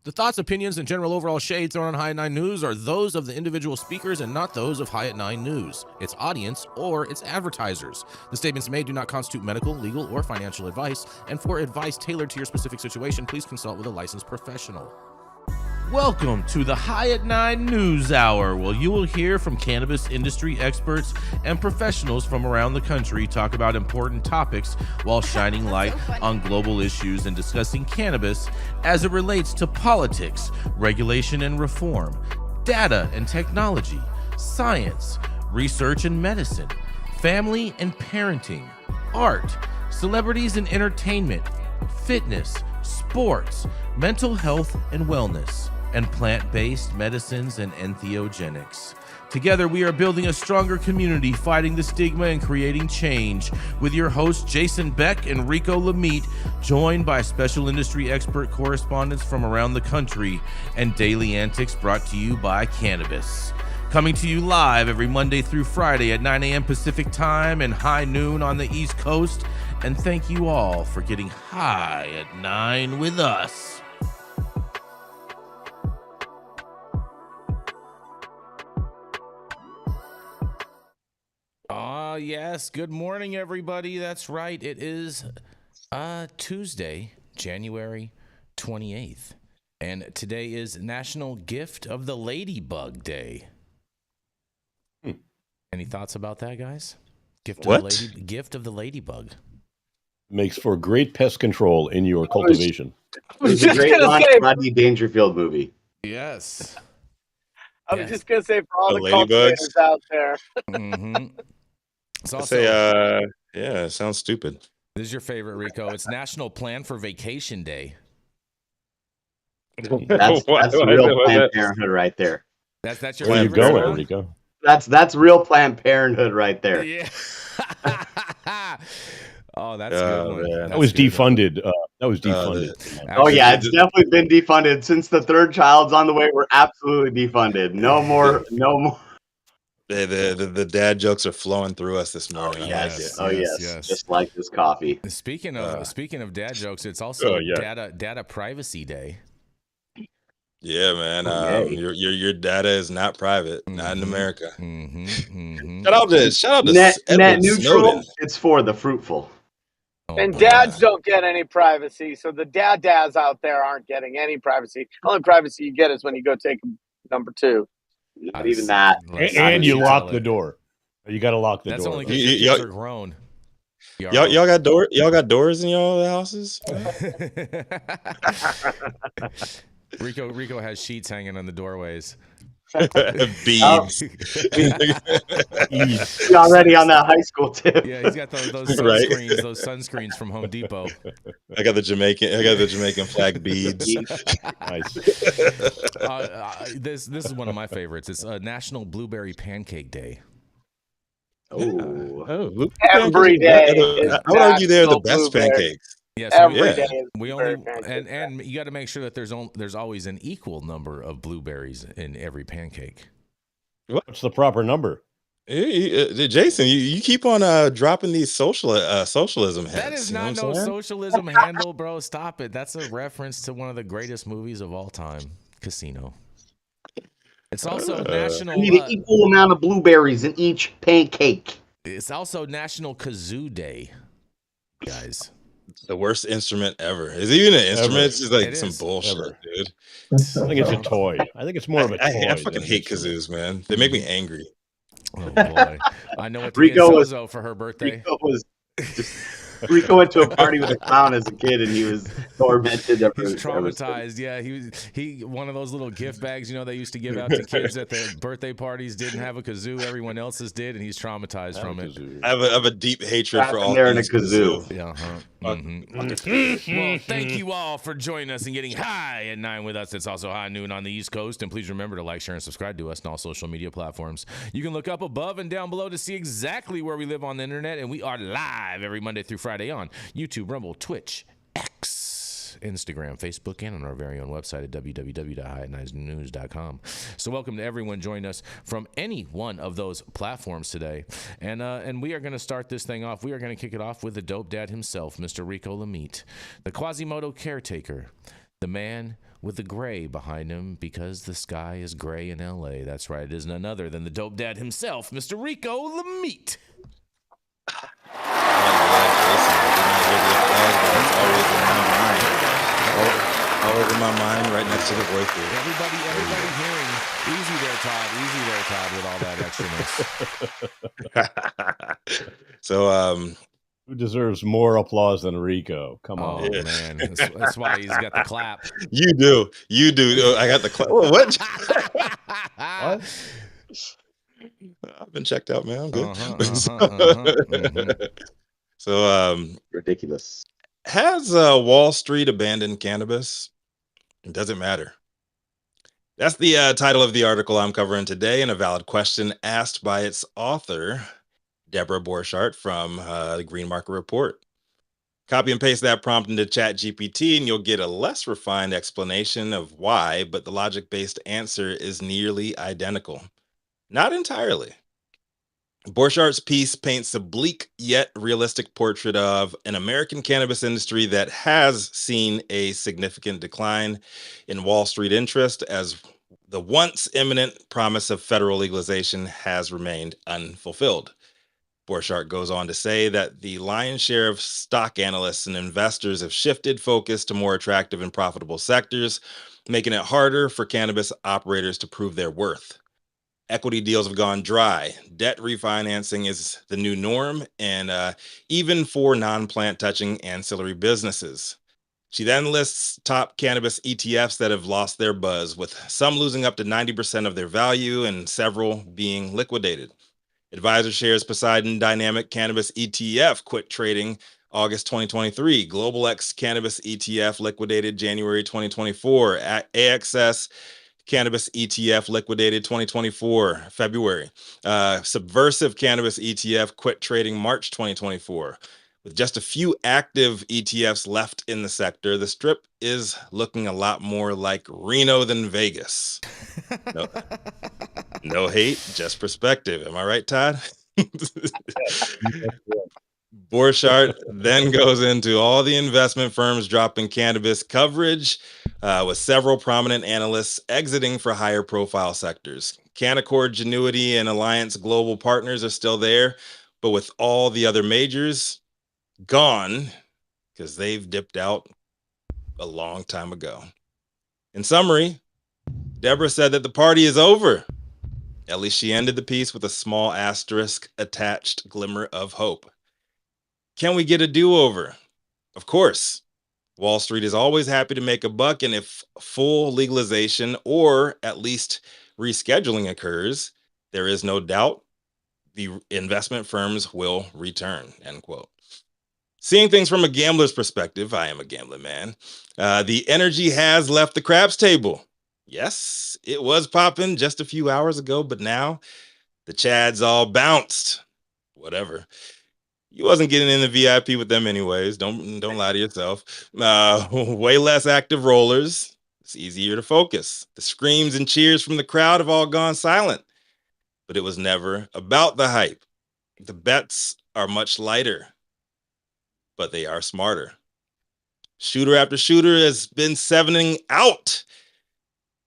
The thoughts, opinions, and general overall shades thrown on High at 9 News are those of the individual speakers and not those of High at 9 News, its audience, or its advertisers. The statements made do not constitute medical, legal, or financial advice, and for advice tailored to your specific situation, please consult with a licensed professional. Welcome to the High at 9 News Hour, where you will hear from cannabis industry experts and professionals from around the country talk about important topics while shining light on global issues and discussing cannabis as it relates to politics, regulation and reform, data and technology, science, research and medicine, family and parenting, art, celebrities and entertainment, fitness, sports, mental health and wellness, and plant-based medicines and entheogenics. Together, we are building a stronger community, fighting the stigma and creating change. With your hosts, Jason Beck and Rico Lamitte, joined by special industry expert correspondents from around the country, and daily antics brought to you by Cannabis. Coming to you live every Monday through Friday at 9 a.m. Pacific Time and high noon on the East Coast. And thank you all for getting high at 9 with us. Yes, good morning, everybody. That's right. It is Tuesday, January 28th. And today is National Gift of the Ladybug Day. Any thoughts about that, guys? Gift of the ladybug. Makes for great pest control in your cultivation. It's a great Rodney Dangerfield movie. Yes. I was just going to say, for all the cultivators out there. Mm-hmm. It's also, yeah, it sounds stupid. This is your favorite, Rico. It's National Plan for Vacation Day. That's real Planned Parenthood right there. That's your Where you favorite. going, Rico? That's real Planned Parenthood right there. Yeah. Oh, that's a good one. Man. That was defunded. That was defunded. Oh yeah, it's definitely been defunded since the third child's on the way. We're absolutely defunded. No more. The dad jokes are flowing through us this morning. Yes. Just like this coffee. Speaking of dad jokes, it's also data Privacy Day. Yeah, man. Your data is not private, not in America. Shout out to net neutral. Snowden. It's for the fruitful. And dads don't get any privacy, so the dads out there aren't getting any privacy. The only privacy you get is when you go take number 2. Not even that. And you lock the door. You got to lock the door. That's only because your kids are grown. Y'all got doors in y'all houses? Rico has sheets hanging on the doorways. Beads. He's already on that high school tip. Yeah, he's got those sunscreens, those sunscreens from Home Depot. I got the Jamaican flag beads. Nice. This is one of my favorites. It's National Blueberry Pancake Day. Every day. I would argue they're the best pancakes. Yes, every day. We only and you got to make sure that there's always an equal number of blueberries in every pancake. What's the proper number? Jason, you keep on dropping these socialism heads. That is not no socialism handle, bro. Stop it. That's a reference to one of the greatest movies of all time, Casino. It's also National. You need an equal amount of blueberries in each pancake. It's also National Kazoo Day, guys. The worst instrument ever. Is it even an instrument? It's just like some bullshit, dude. I think it's a toy. I think it's more of a toy. I fucking hate kazoos, man. They make me angry. Oh boy! I know what to get Zozo for her birthday. Rico went to a party with a clown as a kid, and he was tormented. He's traumatized. Yeah, he one of those little gift bags, they used to give out to kids at their birthday parties. Didn't have a kazoo, everyone else's did, and he's traumatized from it. I have a deep hatred for all there in a kazoo. Yeah. Well, thank you all for joining us and getting high at 9 with us. It's also high noon on the East Coast, and please remember to like, share, and subscribe to us on all social media platforms. You can look up above and down below to see exactly where we live on the internet, and we are live every Monday through Friday on YouTube, Rumble, Twitch, X, Instagram, Facebook, and on our very own website at www.high9news.com. So welcome to everyone joining us from any one of those platforms today. And we are going to start this thing off. We are going to kick it off with the dope dad himself, Mr. Rico Lamitte, the Quasimodo caretaker, The man with the gray behind him because the sky is gray in L.A. That's right. It is none other than the dope dad himself, Mr. Rico Lamitte. Always in my mind, right next to the voices. Everybody hearing, easy there, Todd, with all that extraness. So, who deserves more applause than Rico? Come on. Oh, man. That's why he's got the clap. You do. I got the clap. What? What? I've been checked out, man. I'm good. So, Ridiculous. has Wall Street abandoned cannabis? It doesn't matter. That's the title of the article I'm covering today, and a valid question asked by its author, Deborah Borchardt from the Green Market Report. Copy and paste that prompt into ChatGPT, and you'll get a less refined explanation of why, but the logic-based answer is nearly identical. Not entirely. Borchardt's piece paints a bleak yet realistic portrait of an American cannabis industry that has seen a significant decline in Wall Street interest as the once imminent promise of federal legalization has remained unfulfilled. Borchardt goes on to say that the lion's share of stock analysts and investors have shifted focus to more attractive and profitable sectors, making it harder for cannabis operators to prove their worth. Equity deals have gone dry. Debt refinancing is the new norm, and even for non-plant touching ancillary businesses. She then lists top cannabis ETFs that have lost their buzz, with some losing up to 90% of their value and several being liquidated. Advisor shares Poseidon Dynamic Cannabis ETF quit trading August 2023. Global X Cannabis ETF liquidated January 2024. AXS Cannabis ETF liquidated 2024, February. Subversive Cannabis ETF quit trading March 2024. With just a few active ETFs left in the sector, the strip is looking a lot more like Reno than Vegas. No hate, just perspective. Am I right, Todd? Borchardt then goes into all the investment firms dropping cannabis coverage, with several prominent analysts exiting for higher profile sectors. Canaccord, Genuity, and Alliance Global Partners are still there, but with all the other majors gone, because they've dipped out a long time ago. In summary, Deborah said that the party is over. At least she ended the piece with a small asterisk attached glimmer of hope. Can we get a do-over? Of course. Wall Street is always happy to make a buck, and if full legalization or at least rescheduling occurs, there is no doubt the investment firms will return, end quote. Seeing things from a gambler's perspective, I am a gambling man, the energy has left the craps table. Yes, it was popping just a few hours ago, but now the Chads all bounced. Whatever. You wasn't getting in the VIP with them anyways. Don't lie to yourself. Way less active rollers. It's easier to focus. The screams and cheers from the crowd have all gone silent. But it was never about the hype. The bets are much lighter, but they are smarter. Shooter after shooter has been 7ing out.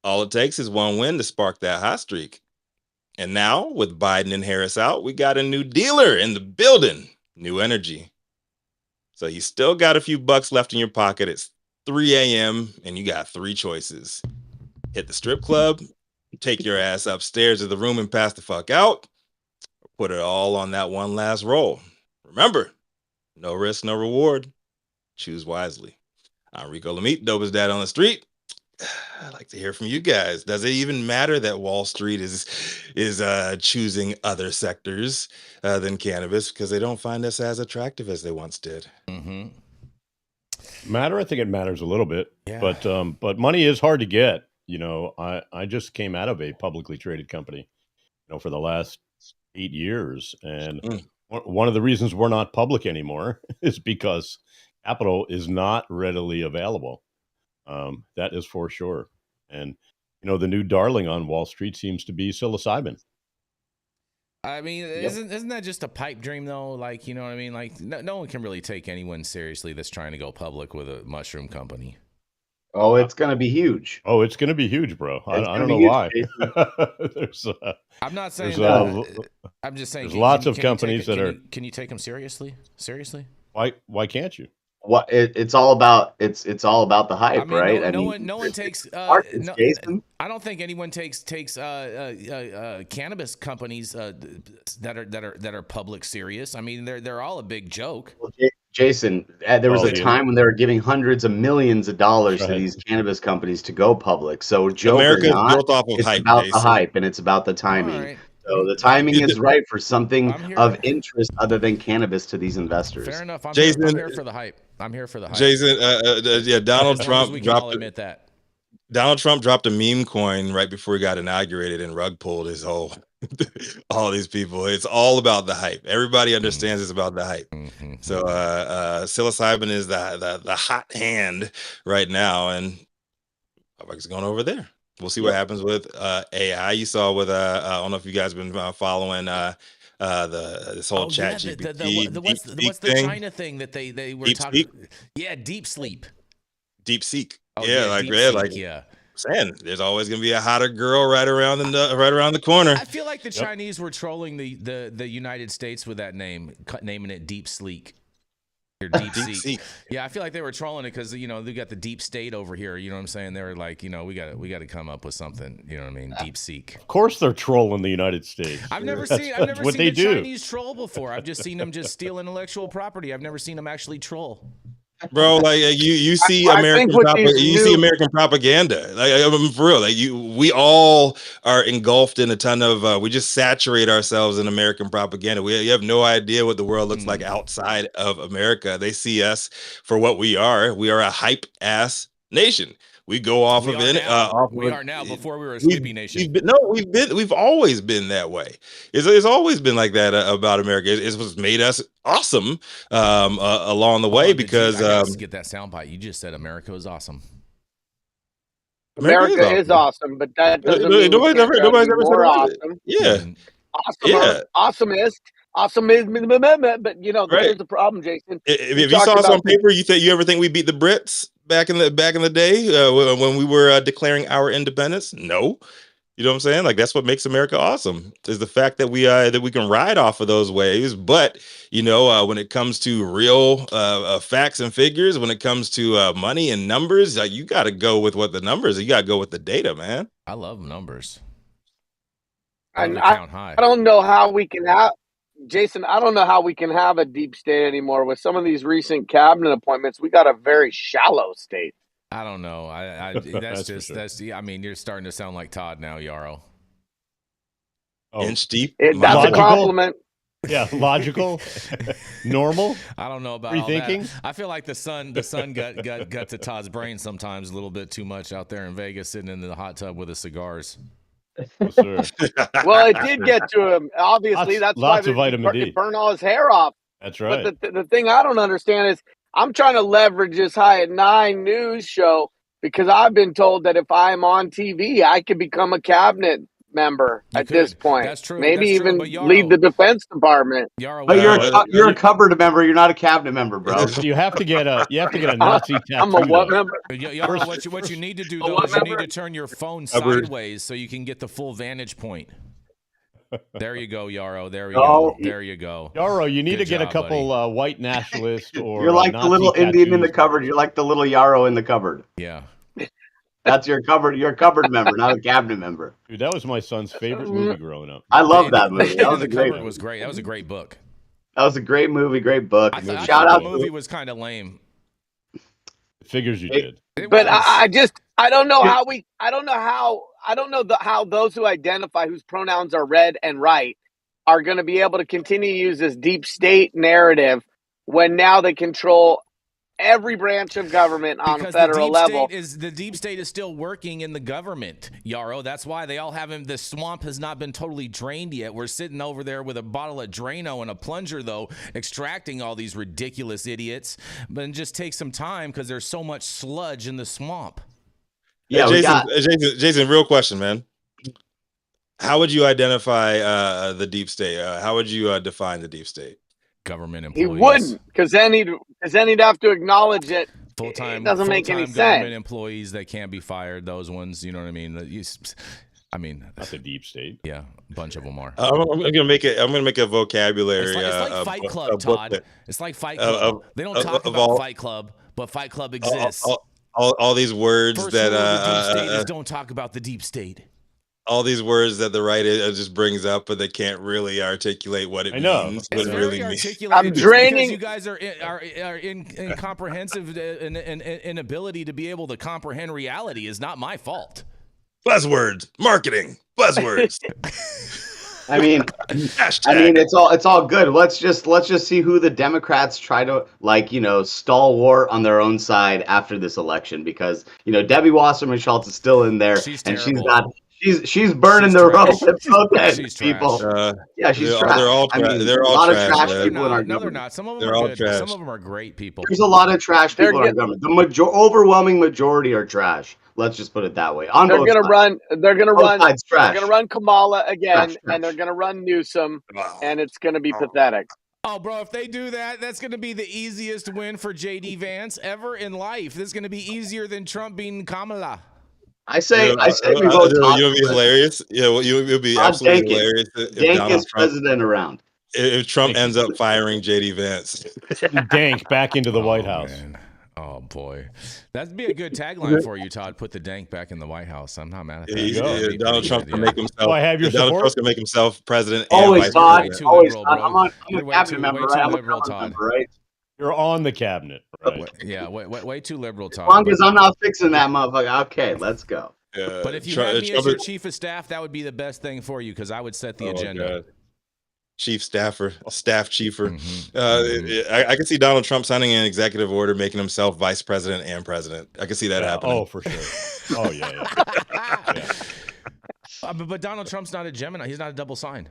All it takes is one win to spark that hot streak. And now, with Biden and Harris out, we got a new dealer in the building. New energy. So you still got a few bucks left in your pocket. It's 3 a.m. and you got 3 choices. Hit the strip club, take your ass upstairs to the room and pass the fuck out, or put it all on that one last roll. Remember, no risk, no reward. Choose wisely. I'm Rico Lamitte, dopest dad on the street. I'd like to hear from you guys. Does it even matter that Wall Street is choosing other sectors than cannabis because they don't find us as attractive as they once did? Mm-hmm. I think it matters a little bit, Yeah. but money is hard to get. You know, I just came out of a publicly traded company, for the last 8 years, and one of the reasons we're not public anymore is because capital is not readily available. That is for sure. And, the new darling on Wall Street seems to be psilocybin. I mean, isn't that just a pipe dream, though? Like, you know what I mean? Like, no one can really take anyone seriously that's trying to go public with a mushroom company. Oh, it's going to be huge. Oh, it's going to be huge, bro. I It's don't gonna know be huge, why. Jason. There's I'm not saying there's, that. I'm just saying there's lots of can you take companies that are. Can you take them seriously? Seriously? Why can't you? What it's all about? It's all about the hype, I mean, right? no one takes. markets, No, Jason. I don't think anyone takes cannabis companies that are public serious. I mean, they're all a big joke. Well, Jason, there was a time when they were giving hundreds of millions of dollars to these cannabis companies to go public. So joke America or is not, built off of it's hype, about the Jason. hype and it's about the timing. right. So the timing is right for something I'm here. of interest other than cannabis to these investors. Fair enough. I'm Jason- here for the hype. I'm here for the hype. Jason, yeah, Donald As long as Trump we can all dropped. admit that. Donald Trump dropped a meme coin right before he got inaugurated and rug pulled his whole all these people. It's all about the hype. Everybody understands it's about the hype. Mm-hmm. So psilocybin is the hot hand right now, and it's going over there. We'll see what happens with AI. You saw with I don't know if you guys have been following this whole chat GPT. What's the China thing that they were talking? Yeah, deep sleep. DeepSeek. Oh, yeah. Saying there's always gonna be a hotter girl right around the corner. I feel like the Chinese were trolling the United States with that name, naming it Deep Sleek. Or Deep Seek. Yeah, I feel like they were trolling it because they got the deep state over here. You know what I'm saying? They were like, we got to come up with something. You know what I mean? Deep Seek. Of course, they're trolling the United States. I've never seen what they the do. Chinese troll before. I've just seen them just steal intellectual property. I've never seen them actually troll. Bro, like you see American propaganda. Like I mean, for real, like we all are engulfed in a ton of. We just saturate ourselves in American propaganda. You have no idea what the world looks like outside of America. They see us for what we are. We are a hype ass nation. We go off of it. We are now. Before we were a sleepy nation. We've always been that way. It's always been like that about America. It's what's made us awesome along the way because I get that soundbite. You just said America was awesome. America is awesome, but that doesn't mean nobody's ever more awesome. Yeah, Awesomist, but there's the problem, Jason. If you saw us on paper, you ever think we beat the Brits back in the day when we were declaring our independence? No. You know what I'm saying? Like that's what makes America awesome is the fact that we can ride off of those waves. But when it comes to real facts and figures, when it comes to money and numbers, you got to go with what the numbers. You got to go with the data, man. I love numbers. And I don't know how we can have Jason. I don't know how we can have a deep state anymore with some of these recent cabinet appointments. We got a very shallow state. I don't know. I mean, you're starting to sound like Todd now, Yarrow. Inch deep. That's a compliment. Yeah, logical, normal. I don't know about rethinking. All that. I feel like the sun got to Todd's brain sometimes a little bit too much out there in Vegas, sitting in the hot tub with his cigars. Yes, sir. Well, it did get to him. Obviously, that's lots why of vitamin D. It burned all his hair off. That's right. But the thing I don't understand is I'm trying to leverage this High at 9 news show because I've been told that if I'm on TV, I could become a cabinet member this point. That's true. Maybe even Yarrow, lead the Defense Department. Yarrow, But you're a cupboard member. You're not a cabinet member, bro. You have to get a Nazi tattoo. I'm a what member? Yarrow, what you need to do though is you need to turn your phone sideways so you can get the full vantage point. There you go, Yarrow. There you go. There you go. Yarrow, you need to get a couple white nationalists or. You're like Nazi the little Indian in the tattoos. cupboard. You're like the little Yarrow in the cupboard. Yeah. That's your cupboard. You're a cupboard member, not a cabinet member. Dude, that was my son's favorite movie growing up. I love that movie. That was The a great. Cupboard was great. That was a great book. That was a great movie, great book. I thought Shout the out. movie was kind of lame. Figures you did. But I don't know how how those who identify whose pronouns are red and right are going to be able to continue to use this deep state narrative when now they control every branch of government on a federal level. The deep state is still working in the government, Yarrow. That's why they all haven't. The swamp has not been totally drained yet. We're sitting over there with a bottle of Drano and a plunger, though, extracting all these ridiculous idiots. But it just takes some time because there's so much sludge in the swamp. Yeah, Jason, real question, man. How would you identify the deep state? How would you define the deep state? Government employees. He wouldn't, because then he'd have to acknowledge it Full-time, It doesn't make any government sense. employees that can't be fired. Those ones, you know what I mean? Not the deep state. Yeah, a bunch of them are. I'm gonna make it. I'm gonna make a vocabulary. It's like Fight Club, Todd. It's like Fight Club. They don't talk about Fight Club, but Fight Club exists. All these words First that rule of the deep state is don't talk about the deep state. All these words that the right just brings up, but they can't really articulate what it means. It's what very really means. I'm draining. You guys are incomprehensive inability to be able to comprehend reality is not my fault. Buzzwords, marketing, buzzwords. I mean, it's all good. Let's just see who the Democrats try to stalwart on their own side after this election, because Debbie Wasserman Schultz is still in there, she's burning the rope at protest people. She's trash. They're all trash. They're all a lot trash, of trash man. people in our No, government. they're not. Some of them They're are all good. trash. Some of them are great people. There's a lot of trash people in our government. The overwhelming majority are trash. Let's just put it that way. They're gonna run. They're gonna run Kamala again, Trash. and they're gonna run Newsom, and it's gonna be pathetic. Oh, bro, if they do that, that's going to be the easiest win for J.D. Vance ever in life. This is going to be easier than Trump beating Kamala. I say we vote Todd. You'll be hilarious. Yeah, well, you'll be absolutely hilarious if Dank is president around. If Trump ends up firing J.D. Vance. Dank back into the White House. Man. Oh, boy. That'd be a good tagline for you, Todd. Put the dank back in the White House. I'm not mad at that. Donald Trump can make himself. I have your Donald support. Trump's gonna make himself president. Always, Todd. Always, Todd. I'm a cabinet member, right? I'm a liberal, cabinet Todd. member, right? You're on the cabinet, right? Way too liberal, Todd. As long as I'm not fixing that motherfucker. Okay, let's go. But if you had me as your chief of staff, that would be the best thing for you, because I would set the agenda. God. Chief staffer, staff chiefer. I can see Donald Trump signing an executive order making himself vice president and president. I can see that happening. Oh, for sure. Oh, yeah. But Donald Trump's not a Gemini. He's not a double sign.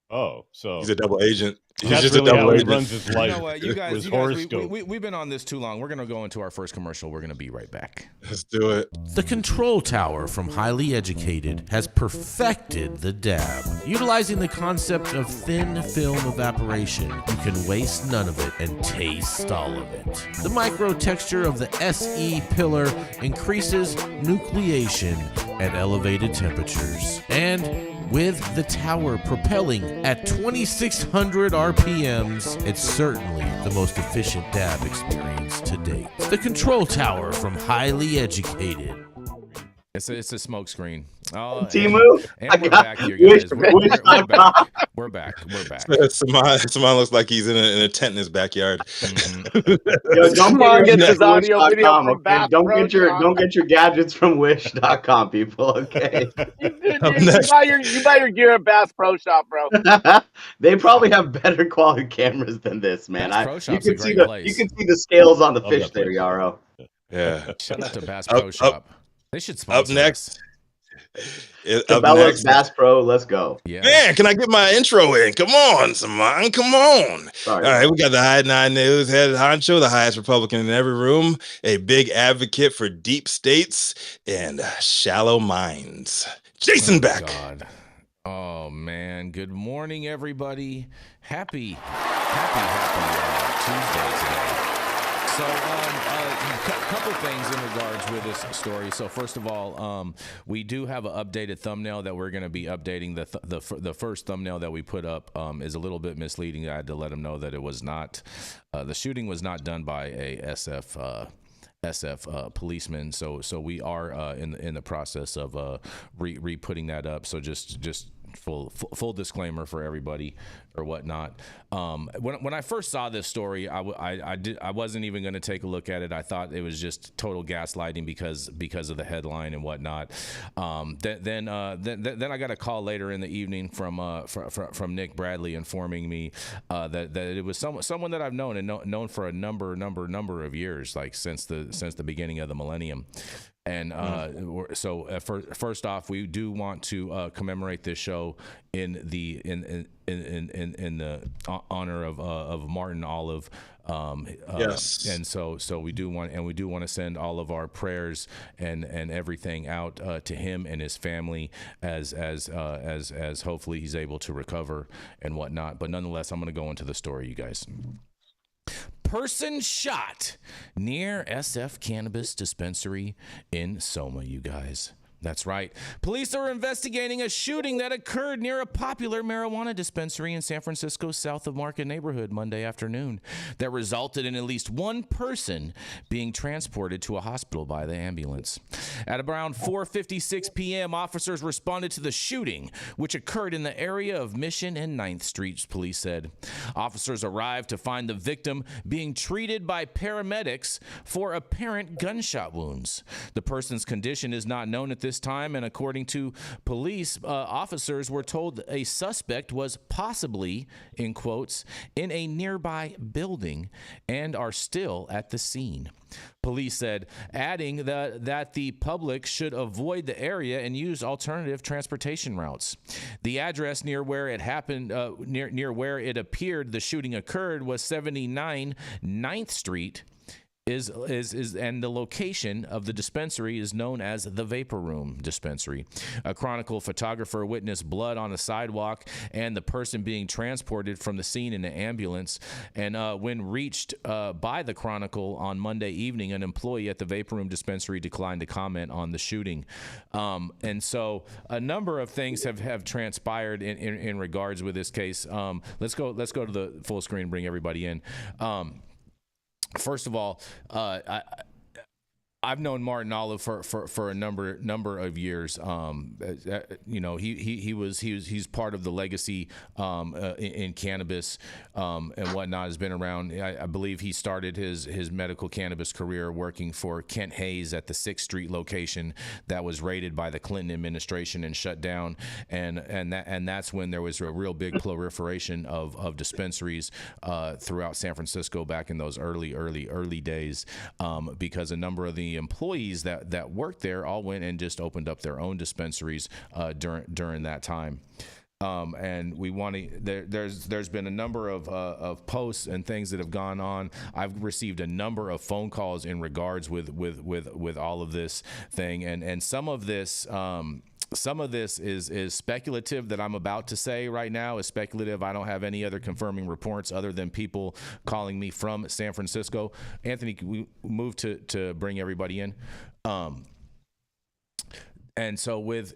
Oh, so he's a double agent. He's that's just really a double how he agent. runs his life. You know what, you guys, horoscope. we've been on this too long. We're going to go into our first commercial. We're going to be right back. Let's do it. The Control Tower from Highly Educated has perfected the dab. Utilizing the concept of thin film evaporation, you can waste none of it and taste all of it. The micro texture of the SE pillar increases nucleation at elevated temperatures. And with the tower propelling at 2,600 RPMs, it's certainly the most efficient dab experience to date. The Control Tower from Highly Educated. It's a smoke screen. Oh, Timu, and we're back here, guys. We're back. Saman looks like he's in a tent in his backyard. Yo, don't get this audio video from Bath Don't get your gadgets from Wish.com, people. Okay. You buy your gear at Bass Pro Shop, bro. They probably have better quality cameras than this, man. You can see the scales on the fish there, Yarrow. Yeah. Shout out to Bass Pro Shop. They should sponsor up next. Cabela's Bass Pro, let's go. Yeah. Man, can I get my intro in? Come on, Saman, come on. Sorry. All right, we got the High 9 News head honcho, the highest Republican in every room, a big advocate for deep states and shallow minds. Jason Beck. God. Oh, man. Good morning, everybody. Happy Tuesday today. So, a couple things in regards with this story. So, first of all, we do have an updated thumbnail that we're going to be updating. The first thumbnail that we put up is a little bit misleading. I had to let them know that it was not, the shooting was not done by a SF policeman. So we are in the process of re-putting that up. So just full disclaimer for everybody or whatnot. When I first saw this story, I wasn't even going to take a look at it. I thought it was just total gaslighting because of the headline and whatnot. Then I got a call later in the evening from Nick Bradley informing me that it was someone that I've known and known for a number of years, like since the beginning of the millennium. And so first off, we do want to commemorate this show in the honor of Martin Olive. Yes. And so we do want to send all of our prayers and everything out to him and his family as hopefully he's able to recover and whatnot. But nonetheless, I'm going to go into the story, you guys. person shot near SF Cannabis Dispensary in SoMa, you guys. That's right. Police are investigating a shooting that occurred near a popular marijuana dispensary in San Francisco's South of Market neighborhood Monday afternoon that resulted in at least one person being transported to a hospital by the ambulance. At around 4:56 p.m., officers responded to the shooting, which occurred in the area of Mission and 9th Street, police said. Officers arrived to find the victim being treated by paramedics for apparent gunshot wounds. The person's condition is not known at this time, and according to police, officers were told a suspect was possibly, in quotes, in a nearby building and are still at the scene. Police said, adding that the public should avoid the area and use alternative transportation routes. The address near where it happened, near where it appeared the shooting occurred, was 79 9th Street. And the location of the dispensary is known as the Vapor Room Dispensary. A Chronicle photographer witnessed blood on the sidewalk and the person being transported from the scene in an ambulance. And when reached by the Chronicle on Monday evening, an employee at the Vapor Room Dispensary declined to comment on the shooting. And so a number of things have transpired in regards with this case. Let's go to the full screen and bring everybody in. First of all, I've known Martin Olive for a number of years. You know, he's part of the legacy in cannabis and whatnot. Has been around. I believe he started his medical cannabis career working for Kent Hayes at the 6th Street location that was raided by the Clinton administration and shut down. And that's when there was a real big proliferation of dispensaries throughout San Francisco back in those early days, because a number of the employees that worked there all went and just opened up their own dispensaries during that time. And we want to. There's been a number of posts and things that have gone on. I've received a number of phone calls in regards with all of this thing, and some of this. Some of this is speculative that I'm about to say right now is speculative. I don't have any other confirming reports other than people calling me from San Francisco. Anthony, can we move to bring everybody in? And so with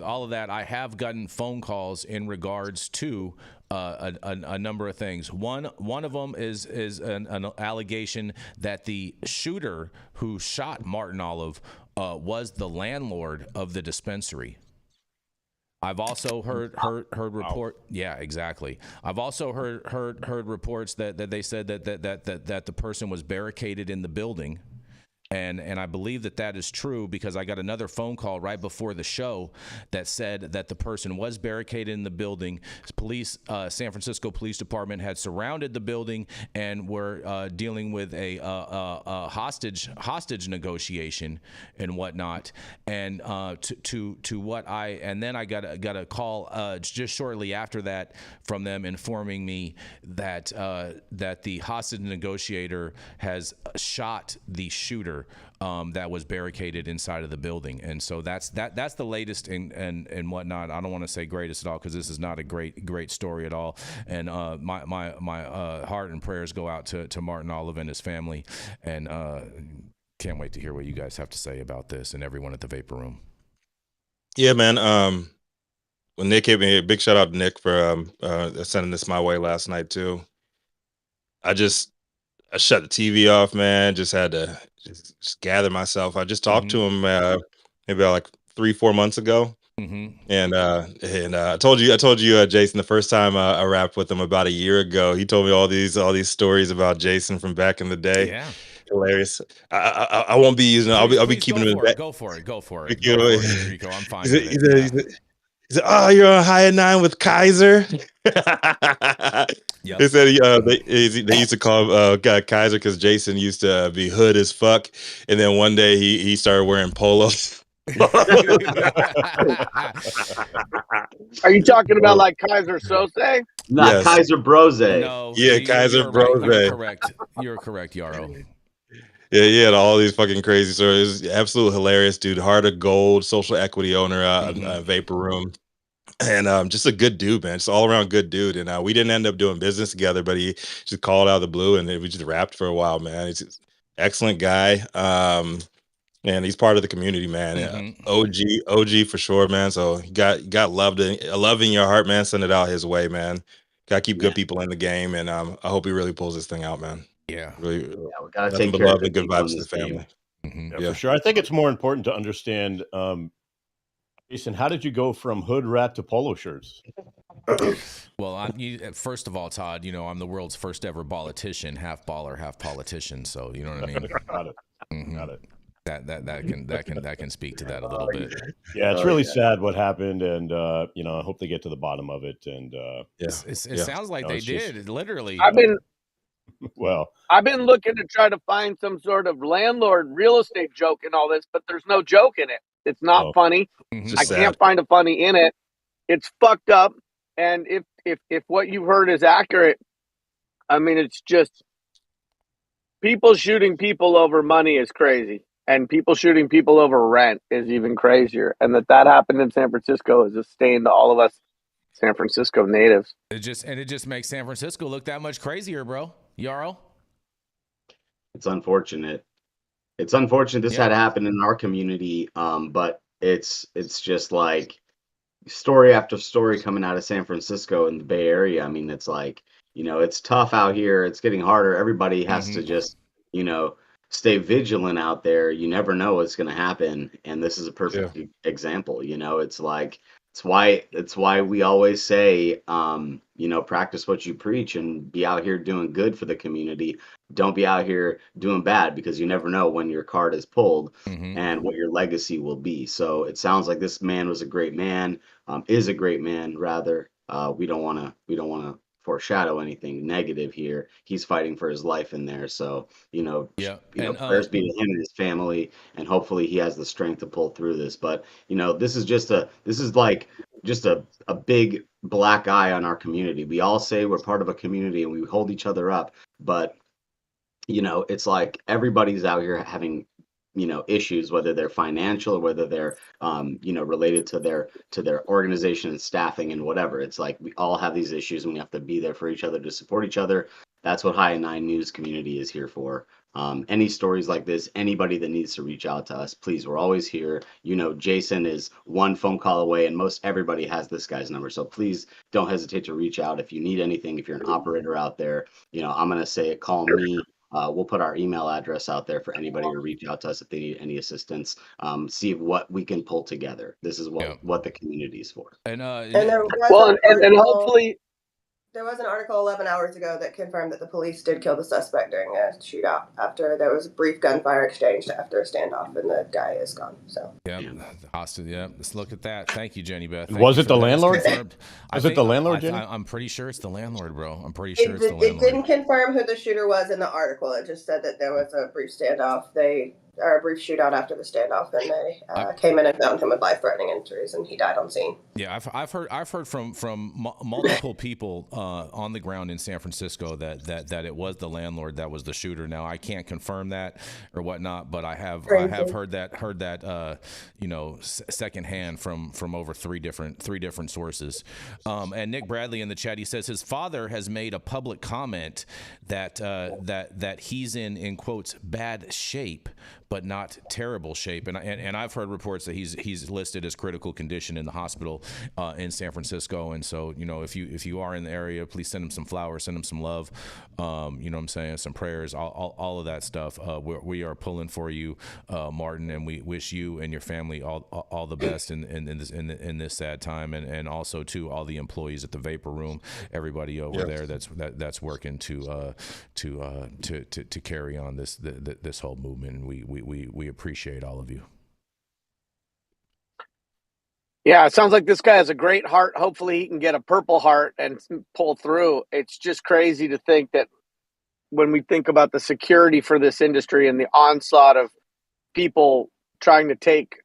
all of that, I have gotten phone calls in regards to a number of things. One of them is an allegation that the shooter who shot Martin Olive was the landlord of the dispensary. I've also heard report. Yeah, exactly. I've also heard reports that they said that the person was barricaded in the building. And I believe that is true because I got another phone call right before the show that said that the person was barricaded in the building. Police, San Francisco Police Department had surrounded the building and were dealing with a hostage negotiation and whatnot. And and then I got a call just shortly after that from them informing me that the hostage negotiator has shot the shooter that was barricaded inside of the building. And so that's the latest and whatnot. I don't want to say greatest at all because this is not a great story at all. And my heart and prayers go out to Martin Olive and his family, and can't wait to hear what you guys have to say about this and everyone at the Vapor Room. Yeah, man. When Nick hit me, big shout out to Nick for sending this my way last night too. I shut the TV off, man. Just had to just gather myself. I just talked to him maybe like 3-4 months ago, and I told you, Jason, the first time I rapped with him about a year ago. He told me all these stories about Jason from back in the day. Yeah, hilarious. I won't be using. I'll be keeping him. Go for it. Rico. I'm fine. He said, "Oh, you're on High at 9 with Kaiser." Yep. They said they used to call Kaiser because Jason used to be hood as fuck, and then one day he started wearing polos. Are you talking about like Kaiser Sose? Not yes. Kaiser Brose. No. Yeah, Kaiser Brose. Right. You're correct. You're correct, Yarrow. Yeah, he had all these fucking crazy stories. Absolutely hilarious, dude. Heart of Gold, social equity owner, Vapor Room. and just a good dude, man. Just all around good dude. And we didn't end up doing business together, but he just called out of the blue, and we just rapped for a while, man. He's an excellent guy. And he's part of the community, man. Yeah. OG for sure, man. So you got love in your heart, man. Send it out his way, man. Got to keep good people in the game, and I hope he really pulls this thing out, man. Yeah, really. We gotta Nothing take but care love of and good people in vibes to the this family. game. Yeah, for sure. I think it's more important to understand, Jason, how did you go from hood rat to polo shirts? Well, first of all, Todd, I'm the world's first ever politician, half baller, half politician. So you know what I mean. Got it. Mhm. Got it. That can speak to that a little bit. Yeah, it's really sad what happened, and I hope they get to the bottom of it. And It sounds like they did. Literally. I've been looking to try to find some sort of landlord real estate joke in all this, but there's no joke in it. It's not funny. I can't find a funny in it. It's fucked up. And if what you've heard is accurate, I mean, it's just people shooting people over money is crazy. And people shooting people over rent is even crazier. And that happened in San Francisco is a stain to all of us San Francisco natives. It just makes San Francisco look that much crazier, bro. Yarrow? It's unfortunate. It's unfortunate this had happened in our community, but it's just like story after story coming out of San Francisco and the Bay Area. I mean, it's like, it's tough out here. It's getting harder. Everybody has to just, stay vigilant out there. You never know what's going to happen. And this is a perfect example. It's like, it's why we always say, practice what you preach and be out here doing good for the community. Don't be out here doing bad, because you never know when your card is pulled and what your legacy will be. So it sounds like this man was a great man, is a great man rather. We don't want to foreshadow anything negative here. He's fighting for his life in there. So, prayers be to him and his family, and hopefully he has the strength to pull through this. But, this is like a big black eye on our community. We all say we're part of a community and we hold each other up, but it's like everybody's out here having issues, whether they're financial or whether they're related to their organization and staffing and whatever. It's like we all have these issues and we have to be there for each other, to support each other. That's what High at 9 News community is here for. Any stories like this, anybody that needs to reach out to us, please, we're always here. Jason is one phone call away, and most everybody has this guy's number. So please don't hesitate to reach out if you need anything. If you're an operator out there, I'm going to say it, call me. We'll put our email address out there for anybody to reach out to us if they need any assistance. See what we can pull together. This is what the community is for. And hopefully there was an article 11 hours ago that confirmed that the police did kill the suspect during a shootout after there was a brief gunfire exchange after a standoff, and the guy is gone. So hostage. Yeah, let's look at that. Thank you, Jenny Beth. Was it the landlord? Was it the landlord, Jenny? I'm pretty sure it's the landlord, bro. I'm pretty sure it's the landlord. It didn't confirm who the shooter was in the article. It just said that there was a brief standoff. A brief shootout after the standoff, and they came in and found him with life-threatening injuries, and he died on scene. Yeah, I've heard from multiple people on the ground in San Francisco that it was the landlord that was the shooter. Now I can't confirm that or whatnot, but I have heard that secondhand from over three different sources. And Nick Bradley in the chat, he says his father has made a public comment that he's in quotes bad shape, but not terrible shape. And I've heard reports that he's listed as critical condition in the hospital in San Francisco. And so, if you are in the area, please send him some flowers, send him some love. You know what I'm saying? Some prayers, all of that stuff. We are pulling for you, Martin, and we wish you and your family all the best in this sad time. And also to all the employees at the Vapor Room, everybody over there that's working to carry on this whole movement. And we appreciate all of you. Yeah, it sounds like this guy has a great heart. Hopefully he can get a purple heart and pull through. It's just crazy to think that when we think about the security for this industry and the onslaught of people trying to take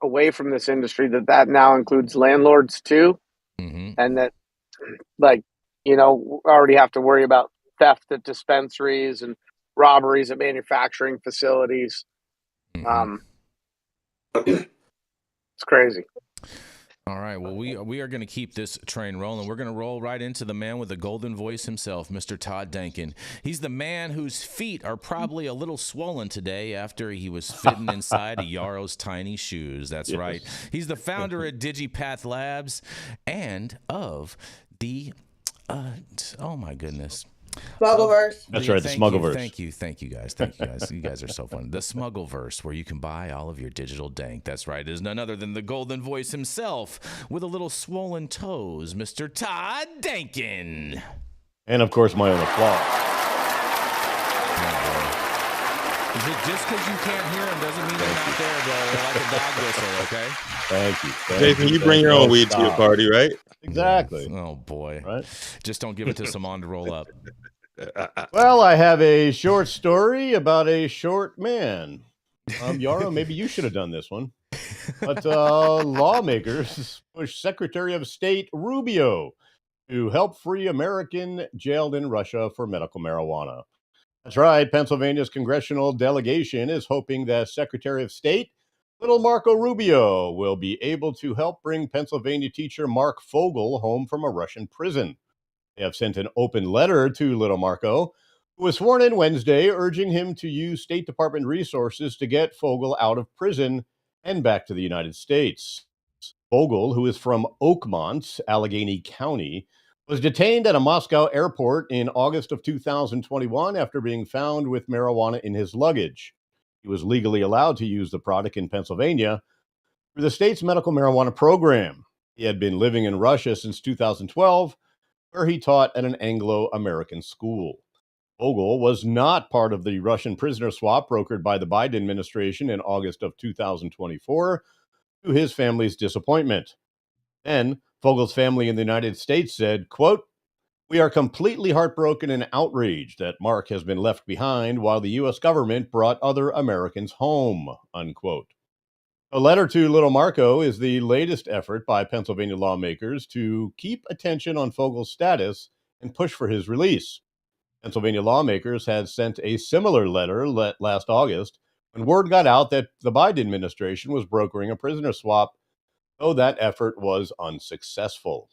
away from this industry, that now includes landlords too. And that, we already have to worry about theft at dispensaries and robberies at manufacturing facilities. It's crazy. All right. Well, we are going to keep this train rolling. We're going to roll right into the man with the golden voice himself, Mr. Todd Denkin. He's the man whose feet are probably a little swollen today after he was fitting inside a Yarrow's tiny shoes. That's right. He's the founder at DigiPath Labs and of the oh my goodness. Smuggleverse. That's right, the Smuggleverse. Thank you guys. You guys are so fun. The Smuggleverse, where you can buy all of your digital dank. That's right. It is none other than the golden voice himself with a little swollen toes, Mr. Todd Denkin. And of course, my own applause. Is it just because you can't hear him doesn't mean they're not there, bro? They're like a dog whistle, okay? Thank you. Jason, you bring your own weed to your party, right? Exactly. Oh, boy. Right? Just don't give it to Saman to roll up. Well, I have a short story about a short man. Yarrow, maybe you should have done this one. But lawmakers push Secretary of State Rubio to help free American jailed in Russia for medical marijuana. That's right. Pennsylvania's congressional delegation is hoping that Secretary of State Little Marco Rubio will be able to help bring Pennsylvania teacher Mark Fogel home from a Russian prison. They have sent an open letter to Little Marco, who was sworn in Wednesday, urging him to use State Department resources to get Fogel out of prison and back to the United States. Fogel, who is from Oakmont, Allegheny County, was detained at a Moscow airport in August of 2021 after being found with marijuana in his luggage. He was legally allowed to use the product in Pennsylvania through the state's medical marijuana program. He had been living in Russia since 2012, where he taught at an Anglo-American school. Fogel was not part of the Russian prisoner swap brokered by the Biden administration in August of 2024, to his family's disappointment. Then, Fogel's family in the United States said, quote, "We are completely heartbroken and outraged that Mark has been left behind while the U.S. government brought other Americans home," unquote. A letter to Little Marco is the latest effort by Pennsylvania lawmakers to keep attention on Fogel's status and push for his release. Pennsylvania lawmakers had sent a similar letter last August when word got out that the Biden administration was brokering a prisoner swap, though that effort was unsuccessful.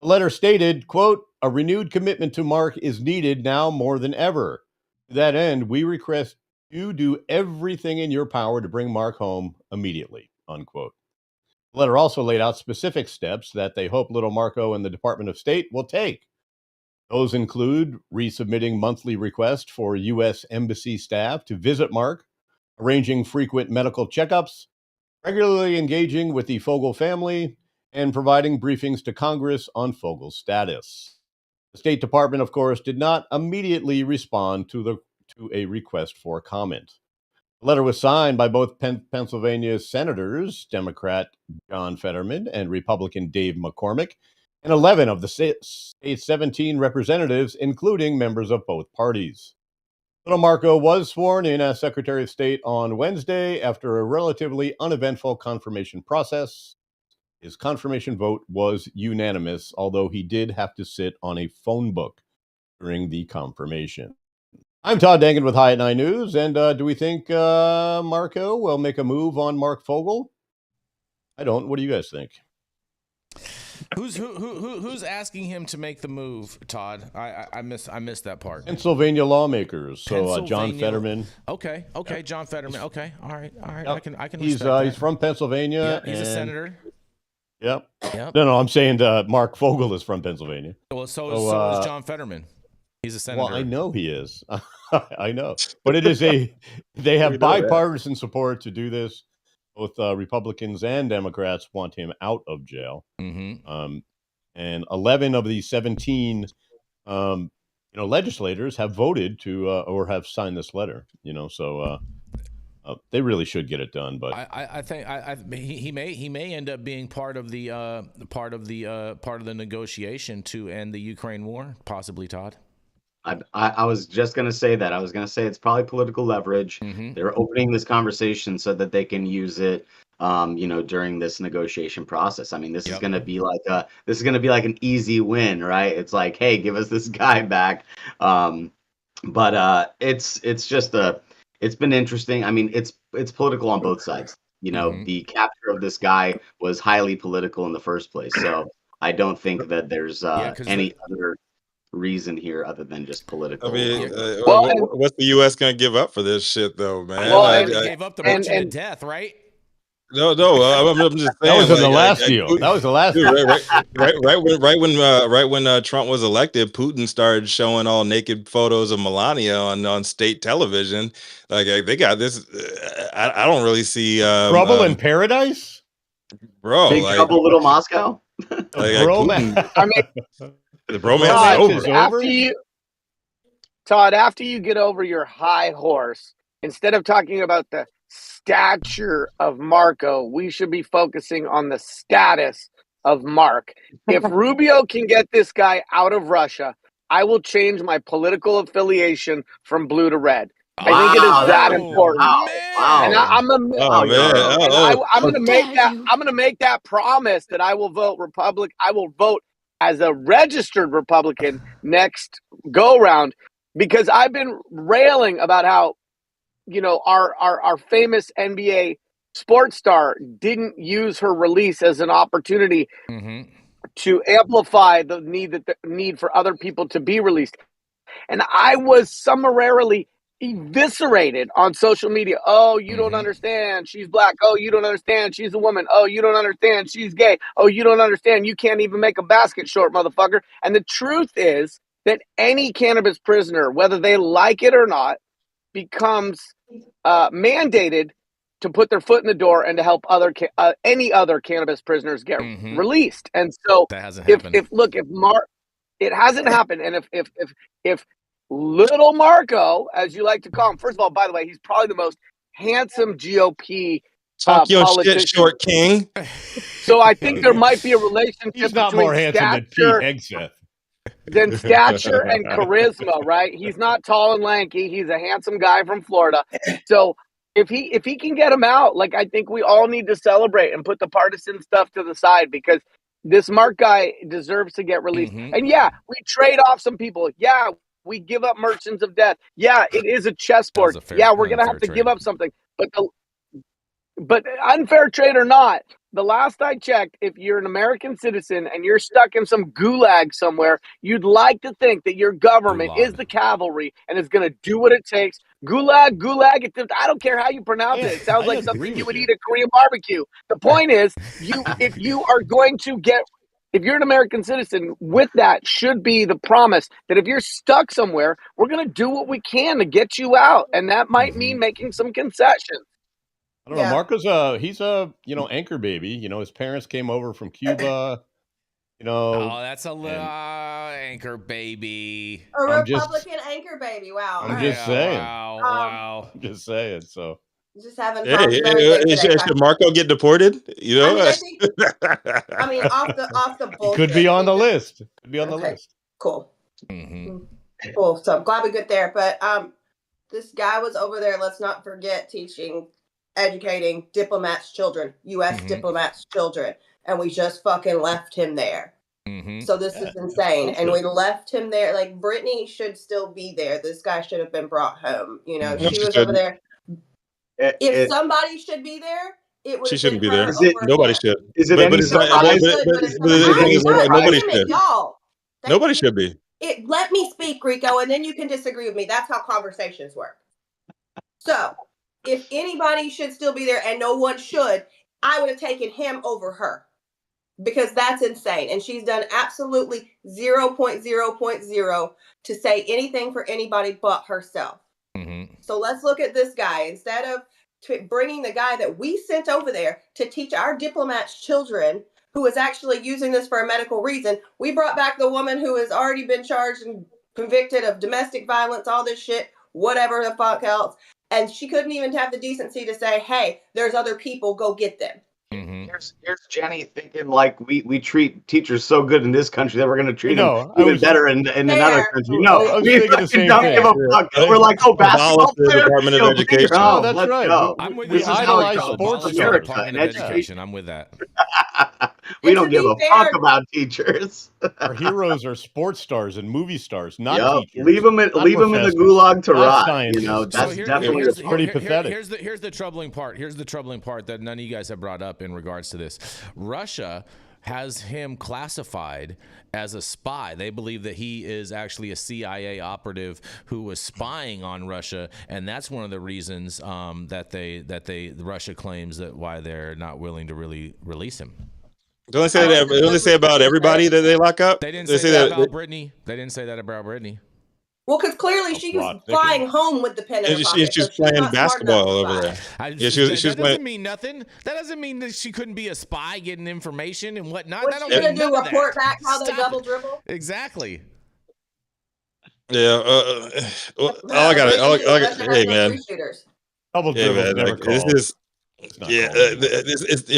The letter stated, quote, "A renewed commitment to Mark is needed now more than ever. To that end, we request you do everything in your power to bring Mark home immediately," unquote. The letter also laid out specific steps that they hope Little Marco and the Department of State will take. Those include resubmitting monthly requests for U.S. Embassy staff to visit Mark, arranging frequent medical checkups, regularly engaging with the Fogel family, and providing briefings to Congress on Fogel's status. The State Department, of course, did not immediately respond to a request for comment. The letter was signed by both Pennsylvania's senators, Democrat John Fetterman and Republican Dave McCormick, and 11 of the state's 17 representatives, including members of both parties. Little Marco was sworn in as Secretary of State on Wednesday after a relatively uneventful confirmation process. His confirmation vote was unanimous, although he did have to sit on a phone book during the confirmation. I'm Todd Denkin with High at 9 News, and do we think Marco will make a move on Mark Fogel? I don't. What do you guys think? Who's asking him to make the move, Todd? I missed that part. Pennsylvania lawmakers. So John Fetterman. Okay, yep. John Fetterman. Okay, all right. Yep. I can. He's that. He's from Pennsylvania. Yep, he's a senator. Yep. No, I'm saying Mark Fogel is from Pennsylvania. Well, so is John Fetterman. He's a senator. Well, I know he is. I know, but they have bipartisan support to do this. Both Republicans and Democrats want him out of jail. Mm-hmm. And 11 of the 17, legislators have voted to or have signed this letter. So they really should get it done. But I think he may end up being part of the negotiation to end the Ukraine war, possibly, Todd. I was just going to say that. I was going to say it's probably political leverage. Mm-hmm. They're opening this conversation so that they can use it, during this negotiation process. I mean, this is going to be like an easy win, right? It's like, hey, give us this guy back. But it's been interesting. I mean, it's political on both sides. the capture of this guy was highly political in the first place. So I don't think that there's any other reason here other than just political. I mean, what's the U.S. gonna give up for this shit, though, man? Well, they gave up the marching to death, right? No, I'm just saying. That was in the last deal. That was the last deal. Right when Trump was elected, Putin started showing all naked photos of Melania on state television. Like they got this. I don't really see Trouble in Paradise, bro. Big Trouble, Little Moscow. Putin, I mean, the bromance is over. Todd, after you get over your high horse, instead of talking about the stature of Marco, we should be focusing on the status of Mark. If Rubio can get this guy out of Russia, I will change my political affiliation from blue to red. I think it is that important. And I'm gonna make that promise that I will vote Republican. I will vote as a registered Republican next go round, because I've been railing about how our famous NBA sports star didn't use her release as an opportunity to amplify the need for other people to be released. And I was summarily eviscerated on social media. Oh, you don't understand. She's black. Oh, you don't understand. She's a woman. Oh, you don't understand. She's gay. Oh, you don't understand. You can't even make a basket short, motherfucker. And the truth is that any cannabis prisoner, whether they like it or not, becomes mandated to put their foot in the door and to help any other cannabis prisoners get released. And so that hasn't happened. It hasn't happened. And if little Marco, as you like to call him, first of all, by the way, he's probably the most handsome GOP talk your politician. Shit, short king. So I think there might be a relationship. He's not more handsome than Pete Hegseth. Than stature and charisma, right? He's not tall and lanky. He's a handsome guy from Florida. So if he can get him out, like, I think we all need to celebrate and put the partisan stuff to the side, because this Mark guy deserves to get released. And yeah, we trade off some people. Yeah, we give up merchants of death. Yeah, it is a chessboard. Yeah, we're gonna have to give up something. But unfair trade or not, the last I checked, if you're an American citizen and you're stuck in some gulag somewhere, you'd like to think that your government is the cavalry and is going to do what it takes. Gulag, I don't care how you pronounce it. It sounds like something you would eat at Korean barbecue. The point is, if you're an American citizen, with that should be the promise that if you're stuck somewhere, we're going to do what we can to get you out. And that might mean making some concessions. I don't know. Marco's he's a anchor baby. His parents came over from Cuba. Oh, that's a anchor baby. A Republican anchor baby. Wow. I'm just saying. Wow. I'm just saying. So just having should Marco get deported? I mean, off the bullshit. Could be on the list. Could be on the list. Cool. Cool. So I'm glad we get there. But this guy was over there. Let's not forget educating diplomats' children, U.S. diplomats' children, and we just fucking left him there. So this is insane, and we left him there. Like, Brittany should still be there. This guy should have been brought home. She was over there. If somebody should be there, it would. She shouldn't be there. Nobody should. Is it any surprise? Nobody should. Nobody should be. Let me speak, Rico, and then you can disagree with me. That's how conversations work. So, if anybody should still be there and no one should, I would have taken him over her, because that's insane. And she's done absolutely 0.0.0 to say anything for anybody but herself. So let's look at this guy. Instead of bringing the guy that we sent over there to teach our diplomats' children, who is actually using this for a medical reason, we brought back the woman who has already been charged and convicted of domestic violence, all this shit, whatever the fuck else. And she couldn't even have the decency to say, hey, there's other people, go get them. Here's Jenny thinking like we treat teachers so good in this country that we're going to treat them even better in another country. No, I was thinking the same don't thing. give a fuck. We're like, basketball player. Department of Education. Oh, that's right. Go. I'm with we idolize sports Department of Education. I'm with that. We don't give a fuck fair, about teachers. Our heroes are sports stars and movie stars, not Yep. teachers. Leave them in not the gulag to not rot. scientists. You know, that's definitely it's pretty pathetic. Here's the troubling part. Here's the troubling part that none of you guys have brought up in regards to this. Russia has him classified as a spy. They believe that he is actually a CIA operative who was spying on Russia, and that's one of the reasons that Russia claims that why they're not willing to really release him. Don't they say that? Don't they say about everybody that they lock up? They didn't say that about Brittany. They didn't say that about Brittany. Well, because clearly she was flying home with the pen in her pocket. She's playing basketball over there. That doesn't mean nothing. That doesn't mean that she couldn't be a spy getting information and whatnot. What's she going to do, report back how they double dribble? Exactly. Yeah. All I got to, hey, man. Double dribble never this is,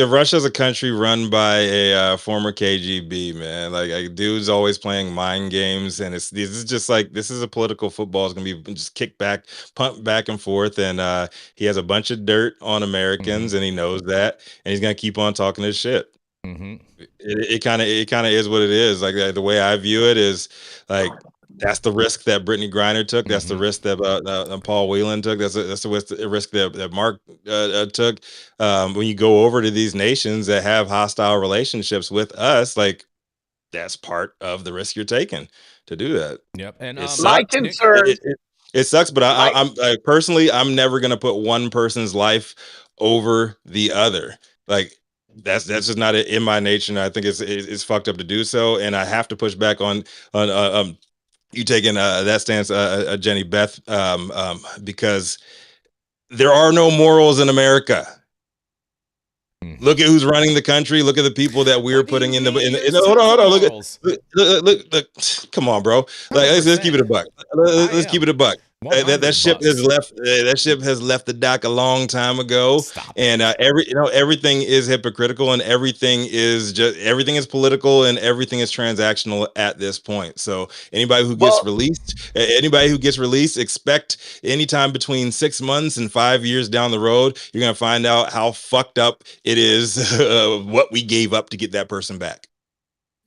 Russia's a country run by a former KGB man. Like dude's always playing mind games, and this is a political football. It's gonna be just kick back, punt back and forth, and he has a bunch of dirt on Americans, and he knows that, and he's gonna keep on talking his shit. It kind of is what it is. Like the way I view it is like. That's the risk that Brittany Griner took. That's the risk that Paul Whelan took. That's the risk that Mark took. When you go over to these nations that have hostile relationships with us, like that's part of the risk you're taking to do that. Yep. And my concern, it sucks, but I'm personally, I'm never gonna put one person's life over the other. Like. That's just not in my nature, and I think it's fucked up to do so. And I have to push back on you taking that stance, Jenny Beth, because there are no morals in America. Look at who's running the country. Look at the people that we're putting in the. Hold on. Look. Come on, bro. Like let's keep it a buck. Let's keep it a buck. That ship has left. That ship has left the dock a long time ago, and everything is hypocritical, and everything is political, and everything is transactional at this point. So anybody who gets released, expect anytime between 6 months and 5 years down the road, you're gonna find out how fucked up it is what we gave up to get that person back.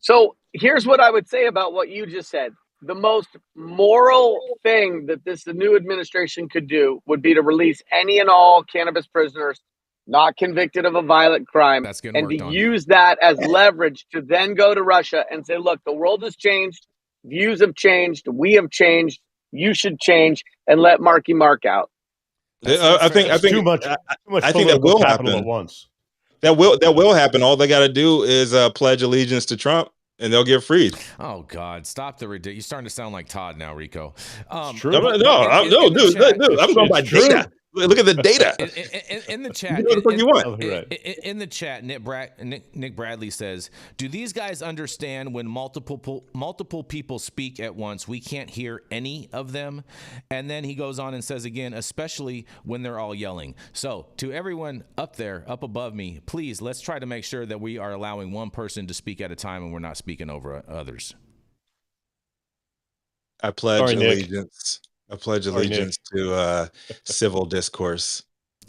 So here's what I would say about what you just said. The most moral thing that the new administration could do would be to release any and all cannabis prisoners not convicted of a violent crime and to use that as leverage to then go to Russia and say, look, the world has changed. Views have changed. We have changed. You should change and let Marky Mark out. I think too much I think that will happen at once. That will happen. All they got to do is pledge allegiance to Trump. And they'll get freed. Oh God! Stop the ridiculous. You're starting to sound like Todd now, Rico. True. No, dude. I'm going by data. Look at the data. In the chat, in the chat, Nick Bradley says, "Do these guys understand when multiple people speak at once? We can't hear any of them." And then he goes on and says again, especially when they're all yelling. So to everyone up there, up above me, please let's try to make sure that we are allowing one person to speak at a time and we're not speaking over others. I pledge allegiance. I pledge allegiance to civil discourse.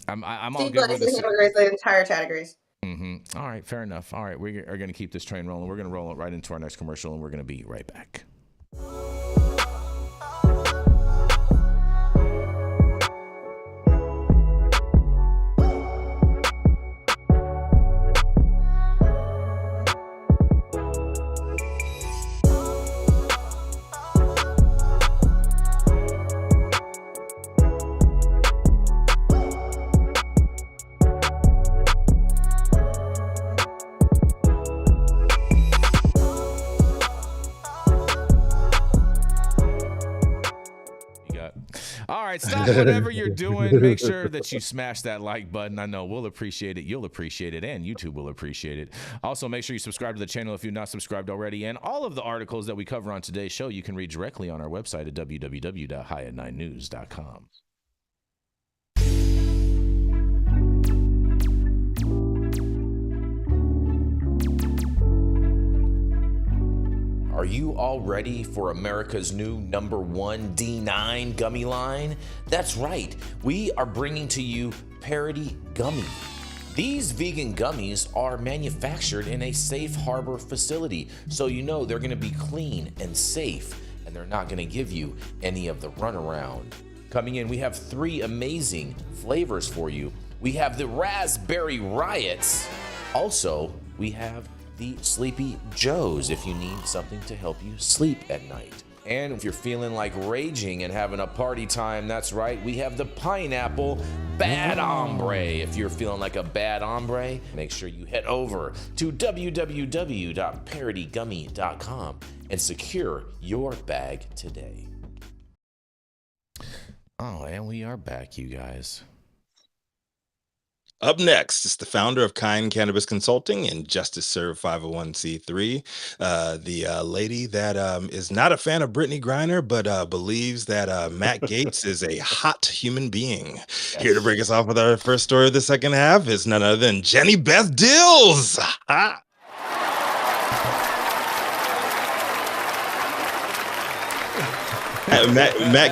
I'm all good with this. The entire chat agrees. All right, fair enough. All right, we are going to keep this train rolling. We're going to roll it right into our next commercial, and we're going to be right back. All right, stop whatever you're doing. Make sure that you smash that like button. I know we'll appreciate it. You'll appreciate it. And YouTube will appreciate it. Also, make sure you subscribe to the channel if you're not subscribed already. And all of the articles that we cover on today's show, you can read directly on our website at www.highat9news.com. Are you all ready for America's new #1 D9 gummy line? That's right, we are bringing to you Parody Gummy. These vegan gummies are manufactured in a safe harbor facility, so you know they're going to be clean and safe, and they're not going to give you any of the runaround. Coming in, we have 3 amazing flavors for you. We have the Raspberry Riots. Also, we have the Sleepy Joes if you need something to help you sleep at night. And if you're feeling like raging and having a party time, that's right, we have the Pineapple Bad Hombre. If you're feeling like a bad hombre, make sure you head over to www.parodygummy.com and secure your bag today. Oh, and we are back, you guys. Up next is the founder of Kind Cannabis Consulting and Justice Serve 501c3, the lady that is not a fan of Brittany Griner, but believes that Matt Gaetz is a hot human being. Yes. Here to break us off with our first story of the second half is none other than Jenny Beth Dills. Matt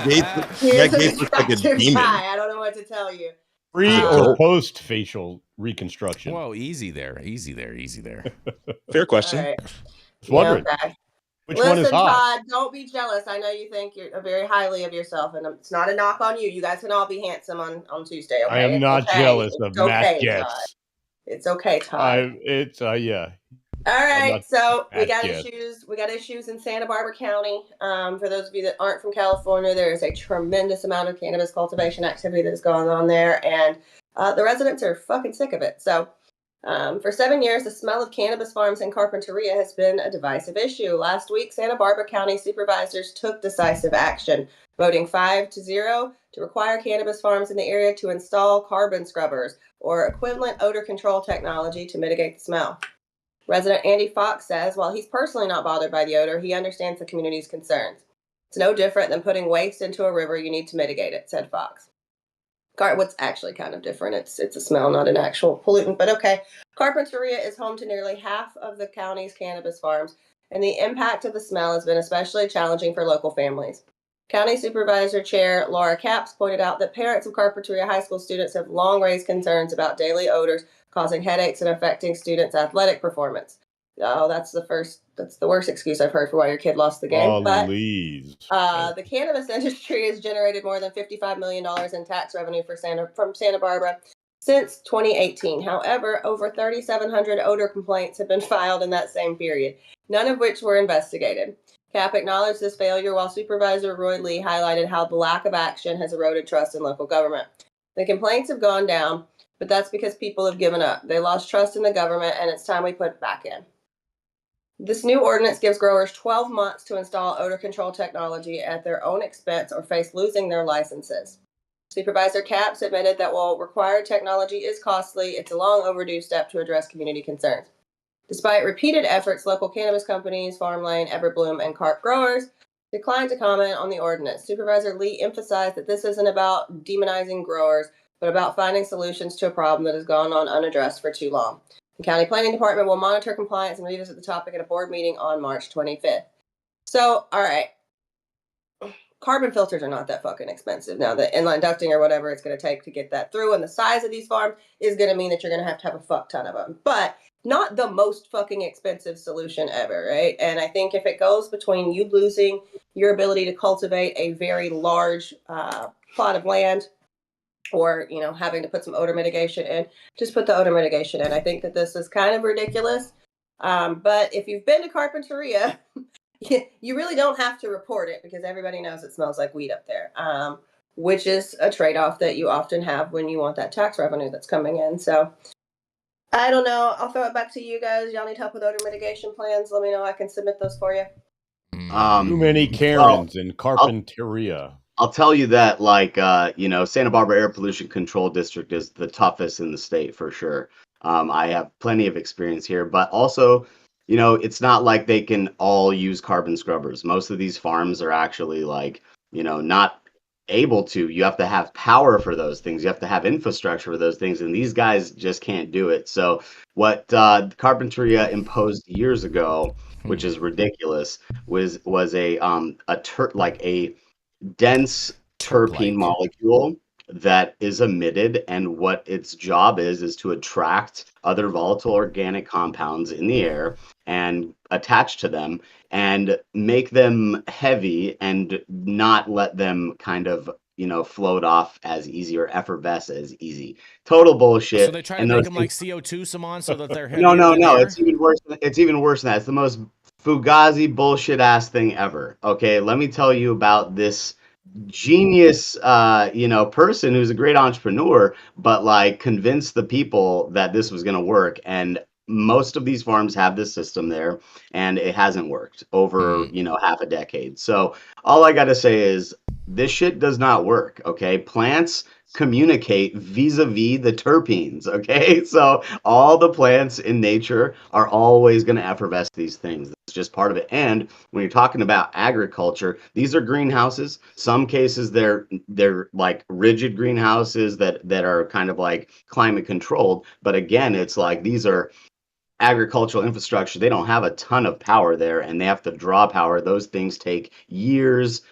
Gaetz looks like a demon. I don't know what to tell you. Pre or post facial reconstruction? Whoa, easy there. Fair question. Right. Just wondering. Okay. Which one is hot? Todd, don't be jealous. I know you think you're very highly of yourself, and it's not a knock on you. You guys can all be handsome on Tuesday. Okay? I am not jealous of Matt Gaetz. It's okay, Todd. Yeah. All right, so we got issues. We got issues in Santa Barbara County. For those of you that aren't from California, there is a tremendous amount of cannabis cultivation activity that is going on there, and the residents are fucking sick of it. So, for 7 years, the smell of cannabis farms in Carpinteria has been a divisive issue. Last week, Santa Barbara County supervisors took decisive action, voting 5-0 to require cannabis farms in the area to install carbon scrubbers or equivalent odor control technology to mitigate the smell. Resident Andy Fox says while he's personally not bothered by the odor, he understands the community's concerns. It's no different than putting waste into a river. You need to mitigate it, said Fox. What's actually kind of different, it's a smell, not an actual pollutant, but okay. Carpinteria is home to nearly half of the county's cannabis farms, and the impact of the smell has been especially challenging for local families. County Supervisor Chair Laura Capps pointed out that parents of Carpinteria High School students have long raised concerns about daily odors causing headaches and affecting students' athletic performance. Oh, that's the worst excuse I've heard for why your kid lost the game. Please. The cannabis industry has generated more than $55 million in tax revenue from Santa Barbara since 2018. However, over 3,700 odor complaints have been filed in that same period, none of which were investigated. Cap acknowledged this failure while Supervisor Roy Lee highlighted how the lack of action has eroded trust in local government. The complaints have gone down, but that's because people have given up. They lost trust in the government, and it's time we put it back in. This new ordinance gives growers 12 months to install odor control technology at their own expense or face losing their licenses. Supervisor Capps admitted that while required technology is costly, it's a long overdue step to address community concerns. Despite repeated efforts, local cannabis companies, Farmlane, Everbloom, and Carp growers declined to comment on the ordinance. Supervisor Lee emphasized that this isn't about demonizing growers, but about finding solutions to a problem that has gone on unaddressed for too long. The County Planning Department will monitor compliance and revisit the topic at a board meeting on March 25th. So, all right. Carbon filters are not that fucking expensive. Now, the inline ducting or whatever it's going to take to get that through, and the size of these farms is going to mean that you're going to have a fuck ton of them. But not the most fucking expensive solution ever, right? And I think if it goes between you losing your ability to cultivate a very large plot of land, or, having to put some odor mitigation in, just put the odor mitigation in. I think that this is kind of ridiculous. But if you've been to Carpinteria, you really don't have to report it because everybody knows it smells like weed up there, which is a trade-off that you often have when you want that tax revenue that's coming in. So I don't know. I'll throw it back to you guys. Y'all need help with odor mitigation plans? Let me know. I can submit those for you. Too many Karens in Carpinteria. I'll tell you that, Santa Barbara Air Pollution Control District is the toughest in the state for sure. I have plenty of experience here, but also, it's not like they can all use carbon scrubbers. Most of these farms are actually not able to. You have to have power for those things. You have to have infrastructure for those things, and these guys just can't do it. So what Carpinteria imposed years ago, which is ridiculous, was a dense terpene molecule that is emitted, and what its job is to attract other volatile organic compounds in the air and attach to them and make them heavy and not let them kind of, you know, float off as easy or effervesce as easy. Total bullshit. So they try to And make those them like CO2, Saman, so that they're no, heavier no, than no. air? It's even worse. It's even worse than that. It's the most fugazi bullshit ass thing ever. Okay, let me tell you about this genius, you know, person who's a great entrepreneur, but like convinced the people that this was going to work. And most of these farms have this system there, and it hasn't worked over, you know, half a decade. So all I got to say is this shit does not work. Okay, plants communicate vis-a-vis the terpenes. Okay, so all the plants in nature are always going to effervesce these things. It's just part of it. And when you're talking about agriculture, these are greenhouses. Some cases they're like rigid greenhouses that are kind of like climate controlled, but again, it's like these are agricultural infrastructure. They don't have a ton of power there, and they have to draw power. Those things take years,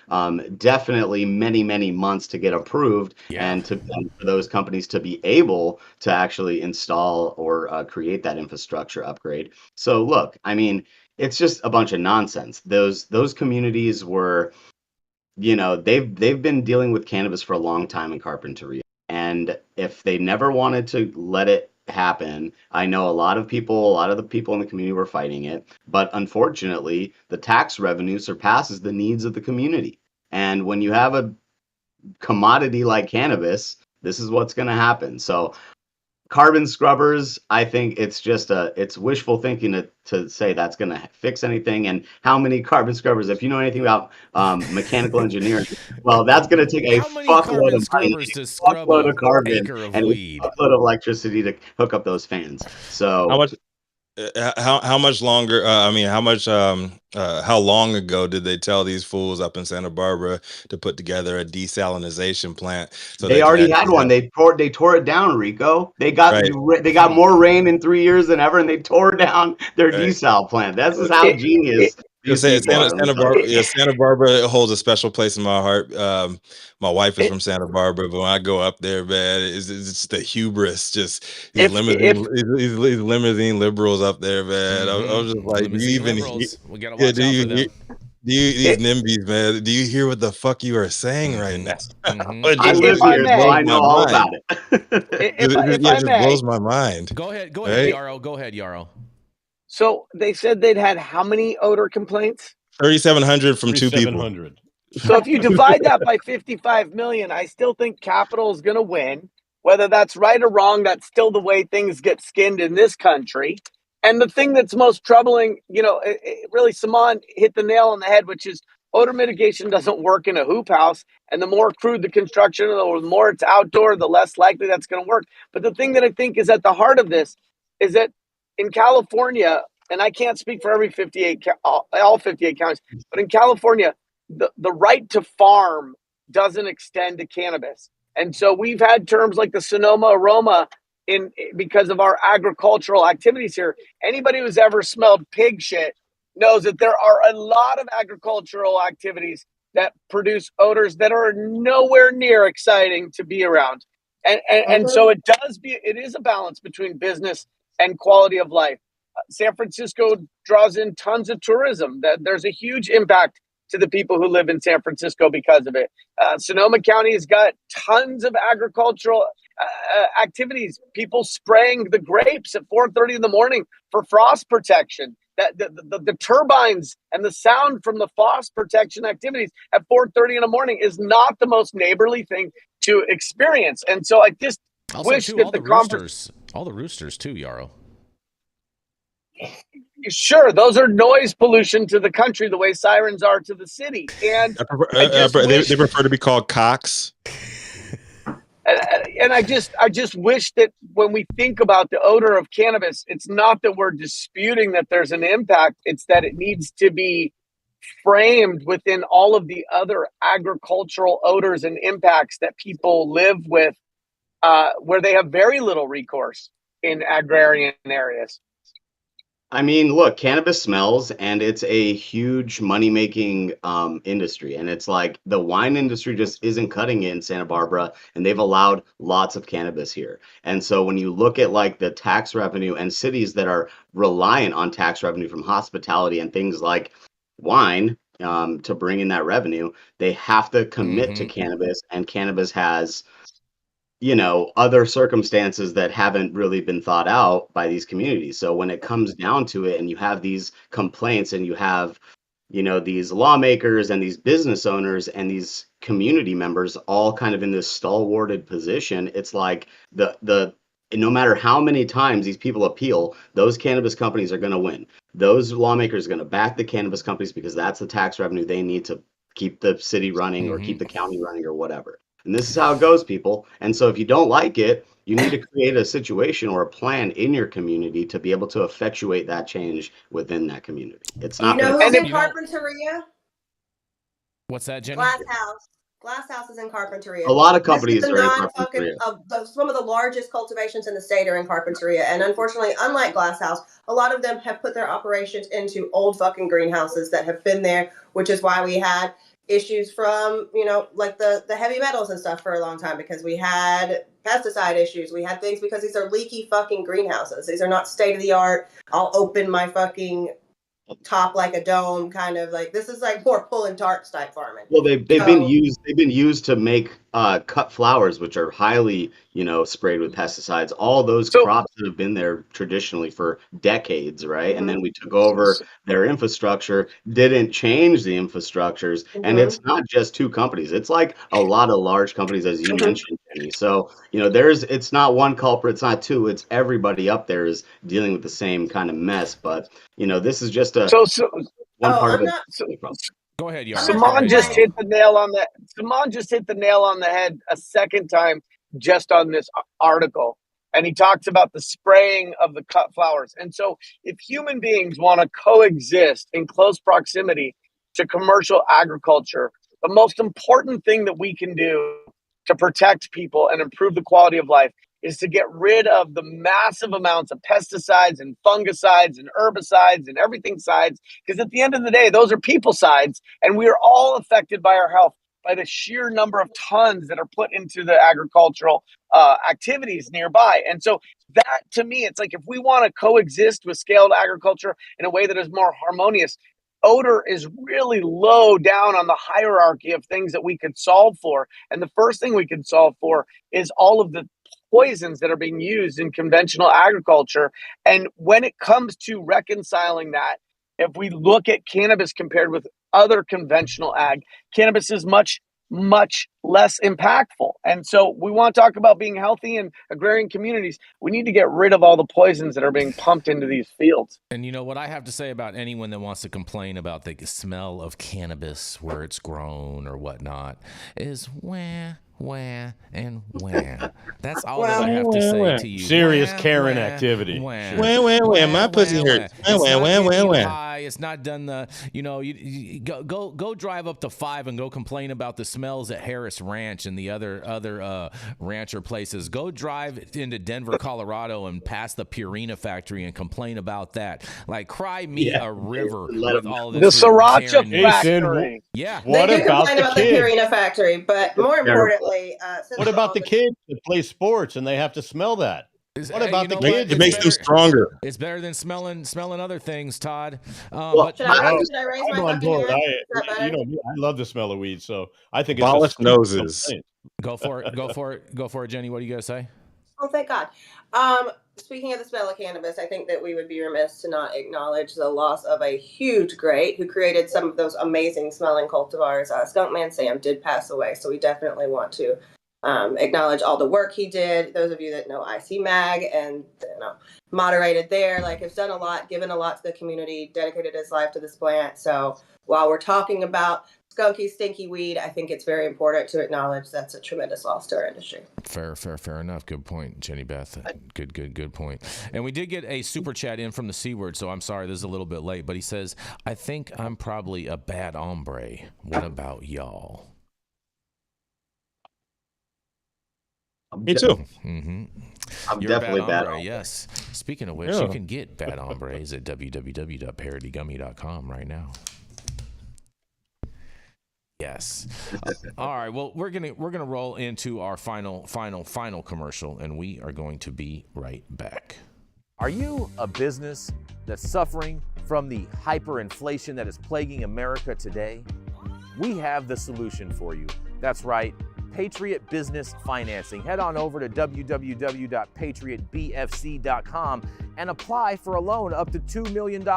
definitely many months to get approved, and for those companies to be able to actually install or create that infrastructure upgrade. So look, I mean, it's just a bunch of nonsense. Those communities were, you know, they've been dealing with cannabis for a long time in Carpinteria, and if they never wanted to let it happen, I know a lot of the people in the community were fighting it, but unfortunately, the tax revenue surpasses the needs of the community. And when you have a commodity like cannabis, this is what's going to happen. So carbon scrubbers, I think it's wishful thinking to say that's going to fix anything. And how many carbon scrubbers, if you know anything about mechanical engineering, well, that's going to take a How many fuckload carbon of money, scrubbers to a scrub fuckload a of carbon, acre of and weed? a fuckload of electricity to hook up those fans. So How much? How much longer? I mean, how long ago did they tell these fools up in Santa Barbara to put together a desalination plant so they they can already had actually one. have, They tore it down, Rico. They got right? they got more rain in 3 years than ever, and they tore down their Right. desal plant. That's just how It, genius it, these people are. Santa Barbara, yeah, Santa Barbara holds a special place in my heart. My wife is it, from Santa Barbara, but when I go up there, man, it's the hubris. Just these if these limousine liberals up there, man. I was just like, do you Limousine even liberals. We gotta yeah, watch out for them. do you these it, NIMBYs, man? Do you hear what the fuck you are saying right now? It I just live if I here, so may, I my know all mind. about it. if Yeah, it I just may, blows my mind. Go ahead, Right? Yarrow. Go ahead, Yarrow. so they said they'd had how many odor complaints? 3,700 from two people. 3,700. So if you divide that by 55 million, I still think capital is going to win. Whether that's right or wrong, that's still the way things get skinned in this country. And the thing that's most troubling, you know, really, Saman hit the nail on the head, which is odor mitigation doesn't work in a hoop house. And the more crude the construction, the more it's outdoor, the less likely that's going to work. But the thing that I think is at the heart of this is that in California, and I can't speak for every 58, all 58 counties, but in California, the right to farm doesn't extend to cannabis. And so we've had terms like the Sonoma aroma because of our agricultural activities here. Anybody who's ever smelled pig shit knows that there are a lot of agricultural activities that produce odors that are nowhere near exciting to be around. And so it is a balance between business and quality of life. San Francisco draws in tons of tourism. There's a huge impact to the people who live in San Francisco because of it. Sonoma County has got tons of agricultural activities. People spraying the grapes at 4:30 in the morning for frost protection. The turbines and the sound from the frost protection activities at 4:30 in the morning is not the most neighborly thing to experience. And so I just Also, wish too, that all the the roosters too, Yarrow. Sure, those are noise pollution to the country the way sirens are to the city. And They prefer to be called cocks. and I just wish that when we think about the odor of cannabis, it's not that we're disputing that there's an impact, it's that it needs to be framed within all of the other agricultural odors and impacts that people live with, where they have very little recourse in agrarian areas. I mean, look, cannabis smells, and it's a huge money-making industry. And it's like the wine industry just isn't cutting it in Santa Barbara, and they've allowed lots of cannabis here. And so when you look at like the tax revenue and cities that are reliant on tax revenue from hospitality and things like wine to bring in that revenue, they have to commit to cannabis, and cannabis has other circumstances that haven't really been thought out by these communities. So when it comes down to it, and you have these complaints, and you have, these lawmakers and these business owners and these community members all kind of in this stalwarted position, it's like no matter how many times these people appeal, those cannabis companies are going to win. Those lawmakers are going to back the cannabis companies because that's the tax revenue they need to keep the city running or keep the county running or whatever. And this is how it goes, people. And so if you don't like it, you need to create a situation or a plan in your community to be able to effectuate that change within that community. It's not. Who's in Carpinteria? What's that, Jenny? Glass House is in Carpinteria. A lot of companies are in Carpinteria. Some of the largest cultivations in the state are in Carpinteria. And unfortunately, unlike Glass House, a lot of them have put their operations into old fucking greenhouses that have been there, which is why we had issues from, like the heavy metals and stuff for a long time, because we had pesticide issues. We had things because these are leaky fucking greenhouses. These are not state of the art. I'll open my fucking top like a dome kind of like, this is like more pull and tarps type farming. Well, they've been used to make cut flowers, which are highly sprayed with pesticides. All those crops that have been there traditionally for decades, right? And then we took over their infrastructure, didn't change the infrastructures, and it's not just two companies. It's like a lot of large companies, as you mentioned, Jenny. So it's not one culprit, it's not two, it's everybody up there is dealing with the same kind of mess. But this is just one part of it. Go ahead, Yarrow. Saman just hit the nail on the. Saman just hit the nail on the head a second time just on this article, and he talks about the spraying of the cut flowers. And so, if human beings want to coexist in close proximity to commercial agriculture, the most important thing that we can do to protect people and improve the quality of life is to get rid of the massive amounts of pesticides and fungicides and herbicides and everything sides, because at the end of the day, those are people sides, and we are all affected by our health by the sheer number of tons that are put into the agricultural activities nearby. And so that, to me, it's like if we want to coexist with scaled agriculture in a way that is more harmonious, odor is really low down on the hierarchy of things that we could solve for. And the first thing we could solve for is all of the poisons that are being used in conventional agriculture. And when it comes to reconciling that, if we look at cannabis compared with other conventional ag, cannabis is much, much less impactful. And so we want to talk about being healthy in agrarian communities. We need to get rid of all the poisons that are being pumped into these fields. And what I have to say about anyone that wants to complain about the smell of cannabis where it's grown or whatnot is wah, and wah. That's all that I have to say to you. Serious Karen activity. My pussy hurts. It's not done the, you go drive up to 5 and go complain about the smells at Harris Ranch and the other rancher places. Go drive into Denver, Colorado and past the Purina factory and complain about that. Like, cry me a river with all this. The Sriracha factory. Yeah. What they do complain about the Purina factory, but more importantly, what about the kids that play sports and they have to smell that? What about the kids? It makes them stronger. It's better than smelling other things, Todd. Should I raise my fucking hand? I love the smell of weed, so I think it's abolish noses. Go for it, Jenny. What do you got to say? Oh, thank God. Speaking of the smell of cannabis, I think that we would be remiss to not acknowledge the loss of a huge great who created some of those amazing smelling cultivars. Skunkman Sam did pass away, so we definitely want to acknowledge all the work he did. Those of you that know IC Mag and moderated there, has done a lot, given a lot to the community, dedicated his life to this plant. So while we're talking about skunky, stinky weed, I think it's very important to acknowledge that's a tremendous loss to our industry. Fair enough. Good point, Jenny Beth. Good point. And we did get a super chat in from the C word, so I'm sorry this is a little bit late, but he says, I think I'm probably a bad hombre. What about y'all? Me too. I'm You're definitely bad bad hombre, hombre. yes. Speaking of which, Yeah. you can get bad hombres at www.parodygummy.com right now. Yes. All right. Well, we're gonna roll into our final commercial, and we are going to be right back. Are you a business that's suffering from the hyperinflation that is plaguing America today? We have the solution for you. That's right, Patriot Business Financing. Head on over to www.patriotbfc.com and apply for a loan up to $2 million.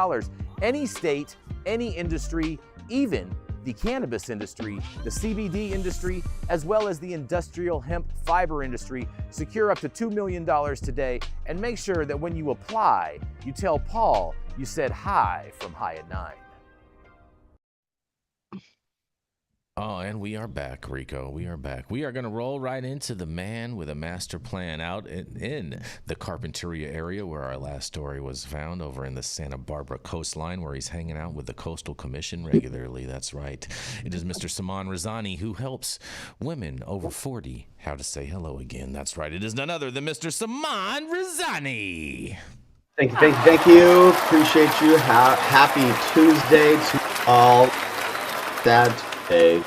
Any state, any industry, even the cannabis industry, the CBD industry, as well as the industrial hemp fiber industry. Secure up to $2 million today, and make sure that when you apply, you tell Paul you said hi from High at 9. Oh, and we are back, Rico. We are back. We are going to roll right into the man with a master plan out in the Carpinteria area where our last story was found, over in the Santa Barbara coastline, where he's hanging out with the Coastal Commission regularly. That's right. It is Mr. Saman Razani, who helps women over 40 how to say hello again. That's right. It is none other than Mr. Saman Razani. Thank you. Appreciate you. Happy Tuesday to all. Sad today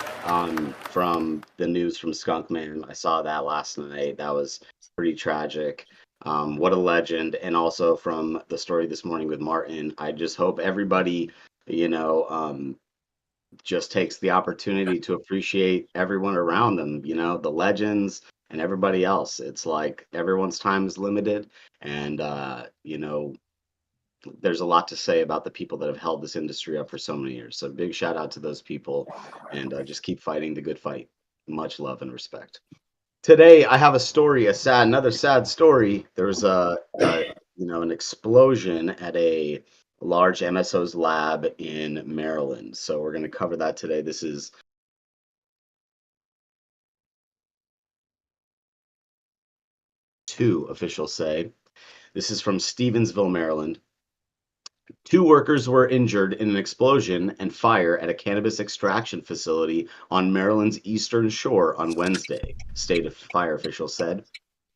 from the news from Skunk Man. I saw that last night. That was pretty tragic. What a legend. And also from the story this morning with Martin, I just hope everybody, just takes the opportunity to appreciate everyone around them, the legends and everybody else. It's like everyone's time is limited, and there's a lot to say about the people that have held this industry up for so many years. So big shout out to those people, and just keep fighting the good fight. Much love and respect. Today I have a story, another sad story. There was an explosion at a large MSO's lab in Maryland. So we're going to cover that today. This is two officials say. This is from Stevensville, Maryland. 2 workers were injured in an explosion and fire at a cannabis extraction facility on Maryland's eastern shore on Wednesday, state fire officials said.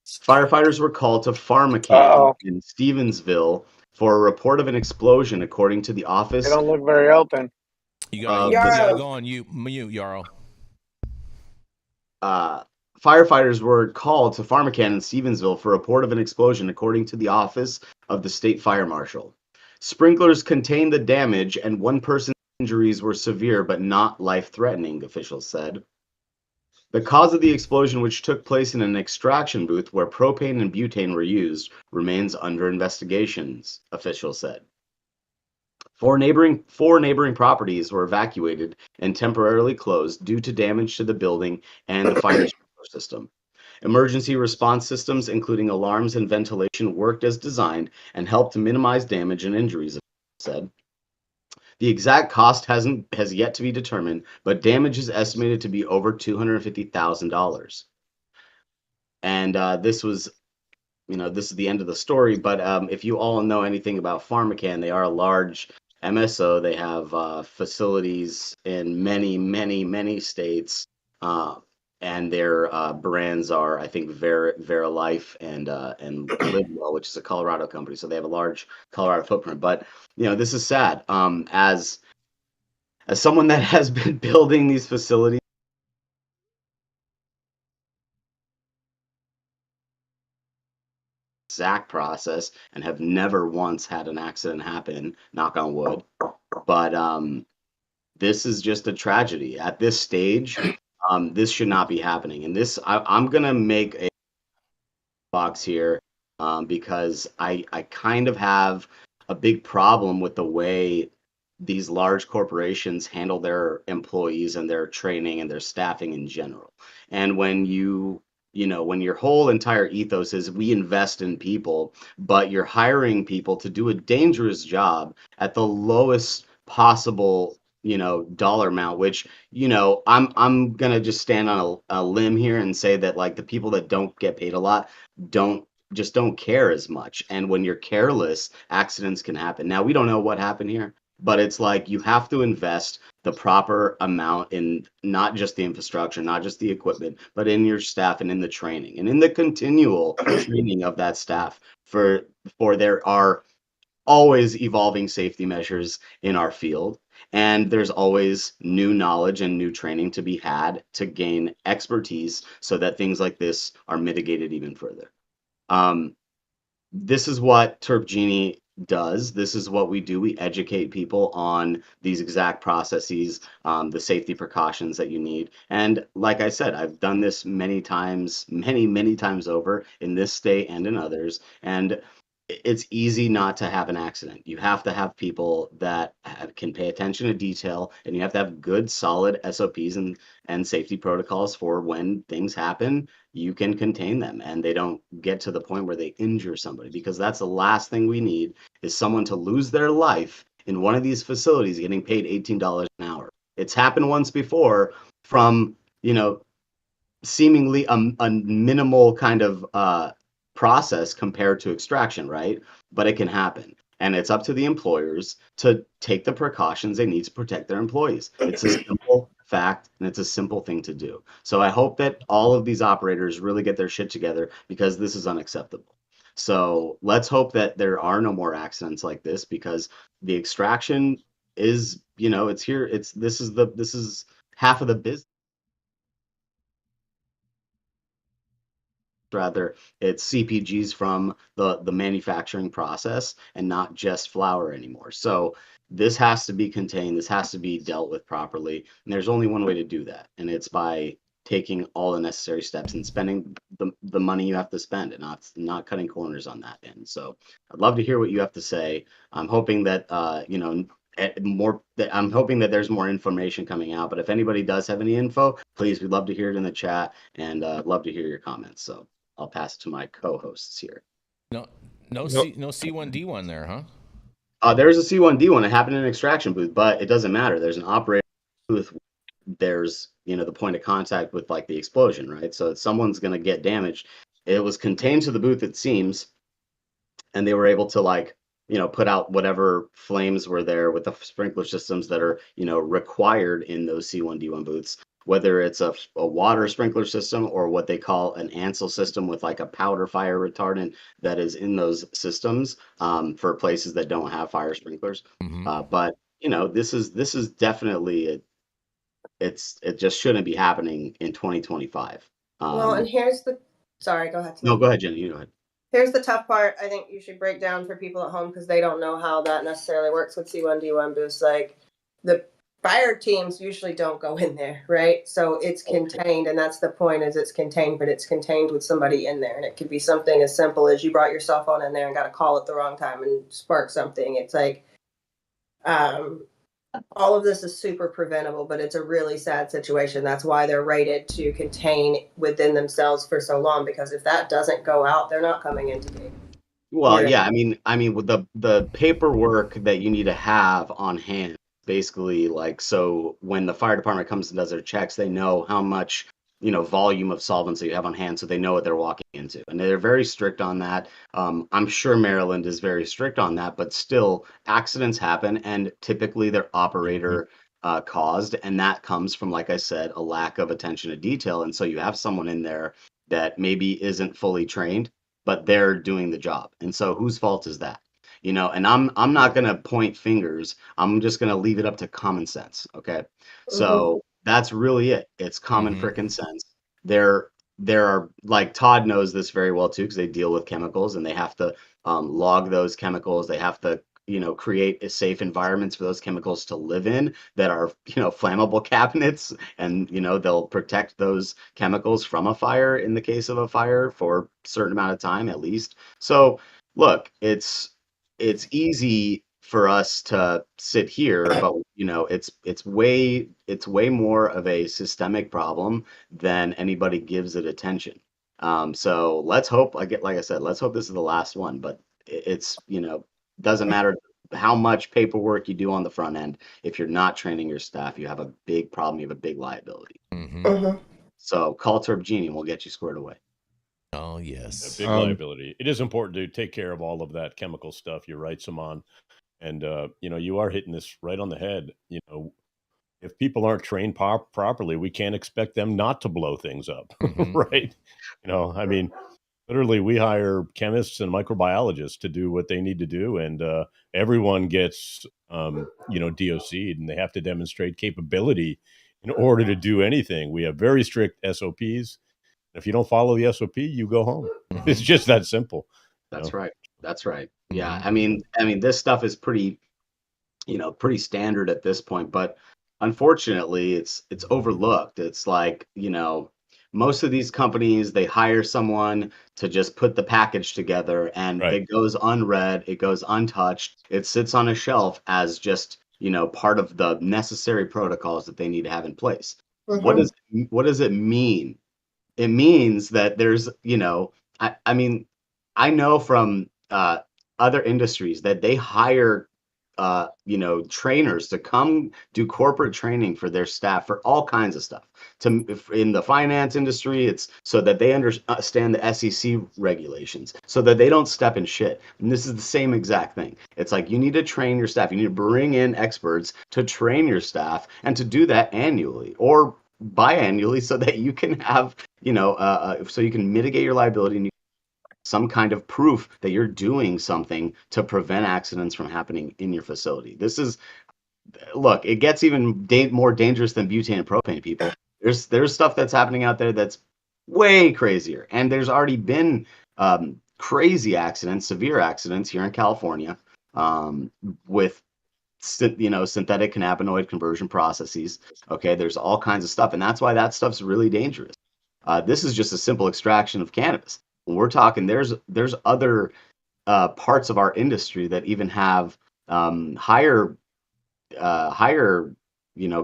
Firefighters were called to PharmaCann in Stevensville for a report of an explosion, according to the office. They don't look very open. You gotta go on mute, Yarrow. Firefighters were called to PharmaCann in Stevensville for a report of an explosion, according to the office of the state fire marshal. Sprinklers contained the damage, and one person's injuries were severe but not life-threatening, officials said. The cause of the explosion, which took place in an extraction booth where propane and butane were used, remains under investigations, officials said. Four neighboring properties were evacuated and temporarily closed due to damage to the building and the fire sprinkler system. Emergency response systems, including alarms and ventilation, worked as designed and helped to minimize damage and injuries, said. The exact cost has yet to be determined, but damage is estimated to be over $250,000. And this is the end of the story. But if you all know anything about PharmaCann, they are a large MSO. They have facilities in many, many, many states. And their brands are, I think, Verilife and Livewell, which is a Colorado company. So they have a large Colorado footprint. But this is sad. As someone that has been building these facilities, exact process, and have never once had an accident happen. Knock on wood. But this is just a tragedy at this stage. This should not be happening. And this, I'm going to make a box here because I kind of have a big problem with the way these large corporations handle their employees and their training and their staffing in general. And when when your whole entire ethos is we invest in people, but you're hiring people to do a dangerous job at the lowest possible dollar amount, which I'm gonna just stand on a limb here and say that like the people that don't get paid a lot don't care as much, and when you're careless, accidents can happen. Now we don't know what happened here. but it's like you have to invest the proper amount in not just the infrastructure, not just the equipment, but in your staff and in the training and in the continual training of that staff for there are always evolving safety measures in our field. And there's always new knowledge and new training to be had to gain expertise so that things like this are mitigated even further. This is what Terp Genie does. This is what we do. We educate people on these exact processes, the safety precautions that you need. And like I said, I've done this many times, many times over in this state and in others. And it's easy not to have an accident. You have to have people that can pay attention to detail, and you have to have good, solid SOPs and safety protocols for when things happen, you can contain them and they don't get to the point where they injure somebody, because that's the last thing we need is someone to lose their life in one of these facilities getting paid $18 an hour. It's happened once before from, seemingly a minimal kind of process compared to extraction, right? But it can happen. And it's up to the employers to take the precautions they need to protect their employees. It's a simple fact, and it's a simple thing to do. So I hope that all of these operators really get their shit together, because this is unacceptable. So let's hope that there are no more accidents like this, because the extraction is, it's here. This is half of the business. Rather, it's CPGs from the manufacturing process and not just flower anymore. So this has to be contained. This has to be dealt with properly. And there's only one way to do that. And it's by taking all the necessary steps and spending the money you have to spend, and not cutting corners on that end. So I'd love to hear what you have to say. I'm hoping that, I'm hoping that there's more information coming out. But if anybody does have any info, please, we'd love to hear it in the chat, and love to hear your comments. So I'll pass it to my co-hosts here. No C1D1 there, huh? There's a C1D1. It happened in an extraction booth, but it doesn't matter. There's an operator booth. There's, the point of contact with like the explosion, right? So someone's going to get damaged. It was contained to the booth, it seems, and they were able to put out whatever flames were there with the sprinkler systems that are, required in those C1D1 booths. Whether it's a water sprinkler system or what they call an ANSEL system with like a powder fire retardant that is in those systems for places that don't have fire sprinklers. Mm-hmm. But this is definitely it just shouldn't be happening in 2025. Well, and sorry, go ahead. No, go ahead, Jenny. You go ahead. Here's the tough part. I think you should break down for people at home, because they don't know how that necessarily works with C1D1 booths. Like, the fire teams usually don't go in there, right? So it's contained, and that's the point, is it's contained, but it's contained with somebody in there. And it could be something as simple as you brought your cell phone in there and got a call at the wrong time and sparked something. It's like, all of this is super preventable, but it's a really sad situation. That's why they're rated to contain within themselves for so long, because if that doesn't go out, they're not coming into game. Well, yeah, I mean, with the paperwork that you need to have on hand, basically, like, so when the fire department comes and does their checks, they know how much, volume of solvents that you have on hand, so they know what they're walking into. And they're very strict on that. I'm sure Maryland is very strict on that, but still, accidents happen, and typically they're operator caused, and that comes from, like I said, a lack of attention to detail. And so you have someone in there that maybe isn't fully trained, but they're doing the job. And so whose fault is that? And I'm not going to point fingers. I'm just going to leave it up to common sense. Okay. So that's really it. It's common frickin' sense. There are, like, Todd knows this very well too, because they deal with chemicals and they have to log those chemicals. They have to, create a safe environments for those chemicals to live in that are, flammable cabinets, and, they'll protect those chemicals from a fire in the case of a fire for a certain amount of time at least. So look, it's easy for us to sit here, but it's way more of a systemic problem than anybody gives it attention. So let's hope, like I said, let's hope this is the last one. But it's doesn't matter how much paperwork you do on the front end. If you're not training your staff, you have a big problem. You have a big liability. So call Terp Genie and we'll get you squared away. Oh, yes. A big liability. It is important to take care of all of that chemical stuff. You're right, Saman. And, you are hitting this right on the head. If people aren't trained properly, we can't expect them not to blow things up, right? I mean, literally, we hire chemists and microbiologists to do what they need to do, and everyone gets, DOC'd, and they have to demonstrate capability in order to do anything. We have very strict SOPs. If you don't follow the SOP, you go home. It's just that simple. That's right. That's right. Yeah. I mean, this stuff is pretty standard at this point, but unfortunately, it's overlooked. It's like, most of these companies, they hire someone to just put the package together, and Right. it goes unread, it goes untouched, it sits on a shelf as just, part of the necessary protocols that they need to have in place. What does it mean? It means that there's, I mean, I know from other industries that they hire trainers to come do corporate training for their staff for all kinds of stuff. In the finance industry, it's so that they understand the SEC regulations, so that they don't step in shit. And this is the same exact thing. It's like, you need to train your staff. You need to bring in experts to train your staff, and to do that annually or biannually, so that you can have, so you can mitigate your liability, and some kind of proof that you're doing something to prevent accidents from happening in your facility. Look, it gets even more dangerous than butane and propane, people. There's stuff that's happening out there that's way crazier. And there's already been crazy accidents, severe accidents here in California with synthetic cannabinoid conversion processes. Okay, there's all kinds of stuff. And that's why that stuff's really dangerous. This is just a simple extraction of cannabis. When we're talking, there's other parts of our industry that even have higher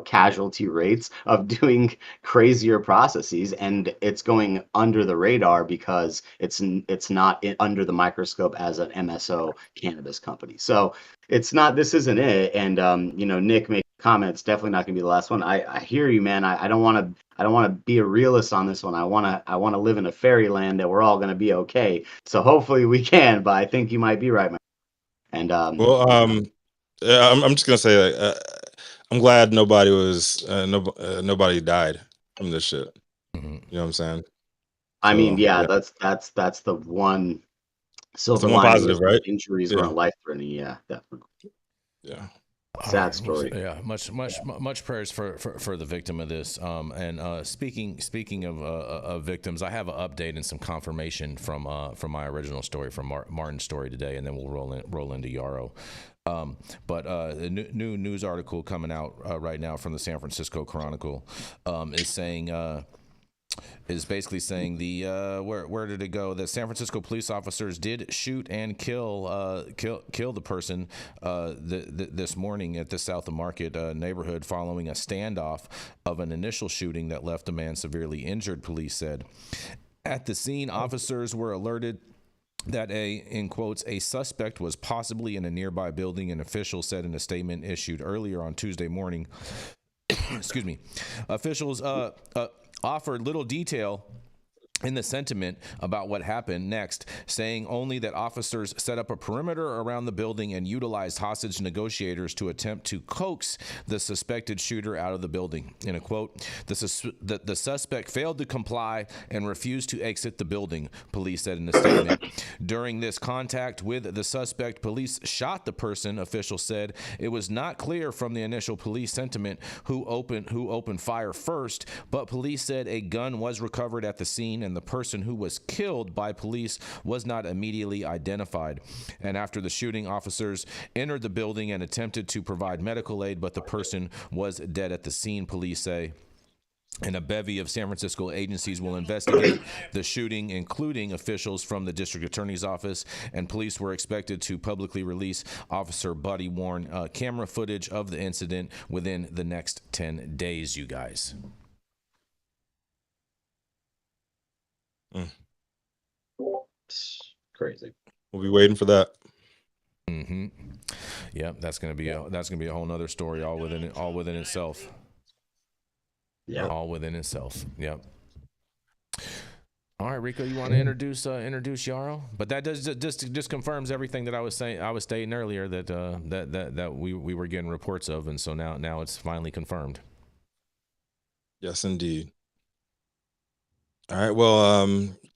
casualty rates of doing crazier processes, and it's going under the radar because it's not under the microscope as an MSO cannabis company. So this isn't it. And Nick made a comment, it's definitely not gonna be the last one. I hear you, man. I don't want to be a realist on this one. I want to live in a fairyland that we're all going to be okay. So hopefully we can, but I think you might be right, man. And I'm just gonna say, I'm glad nobody died from this shit. You know what I'm saying? I mean, that's the one silver lining. Positive, right? Injuries weren't life-threatening. Yeah, definitely. Yeah. Sad story. Yeah, much prayers for the victim of this. And speaking of victims, I have an update and some confirmation from my original story, from Martin's story today, and then we'll roll into Yarrow. But a new news article coming out right now from the San Francisco Chronicle is basically saying where did it go? The San Francisco police officers did shoot and kill the person this morning at the South of Market neighborhood following a standoff of an initial shooting that left a man severely injured, police said. At the scene, officers were alerted that in quotes, a suspect was possibly in a nearby building, and officials said in a statement issued earlier on Tuesday morning. Excuse me. Officials offered little detail in the sentiment about what happened next, saying only that officers set up a perimeter around the building and utilized hostage negotiators to attempt to coax the suspected shooter out of the building. In a quote, the suspect failed to comply and refused to exit the building, police said in a statement. During this contact with the suspect, police shot the person, officials said. It was not clear from the initial police sentiment who opened fire first, but police said a gun was recovered at the scene, and the person who was killed by police was not immediately identified. And after the shooting, officers entered the building and attempted to provide medical aid, but the person was dead at the scene, police say. And a bevy of San Francisco agencies will investigate the shooting, including officials from the district attorney's office, and police were expected to publicly release Officer Buddy Warren camera footage of the incident within the next 10 days, you guys. Crazy. We'll be waiting for that. Mm-hmm. Yep, that's gonna be a whole nother story all within itself. Yeah, all within itself. Yep. All right, Rico, you want to introduce Yarrow? But that does just confirms everything that I was stating earlier that we were getting reports of, and so now it's finally confirmed. Yes, indeed. All right, well,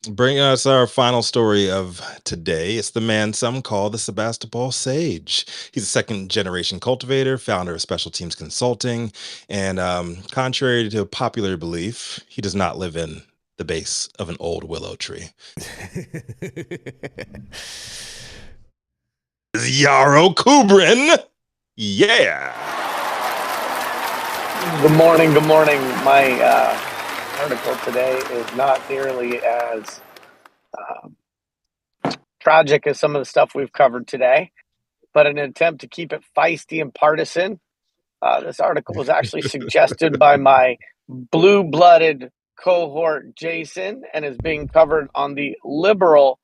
bring us our final story of today. It's the man some call the Sebastopol Sage. He's a second-generation cultivator, founder of Special Teams Consulting, and contrary to popular belief, he does not live in the base of an old willow tree. Yarrow Kubrin. Yeah. Good morning. My article today is not nearly as tragic as some of the stuff we've covered today, but in an attempt to keep it feisty and partisan, this article was actually suggested by my blue-blooded cohort Jason and is being covered on the liberal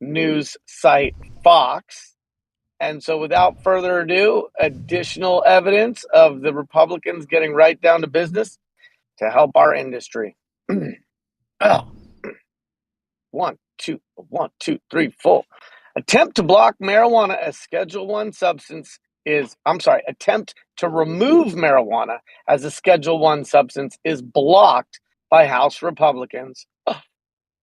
news site Fox. And so without further ado, additional evidence of the Republicans getting right down to business to help our industry. Oh. 1, 2, 1, 2, 3, 4. Attempt to block marijuana as Schedule 1 substance attempt to remove marijuana as a Schedule 1 substance is blocked by House Republicans. Oh,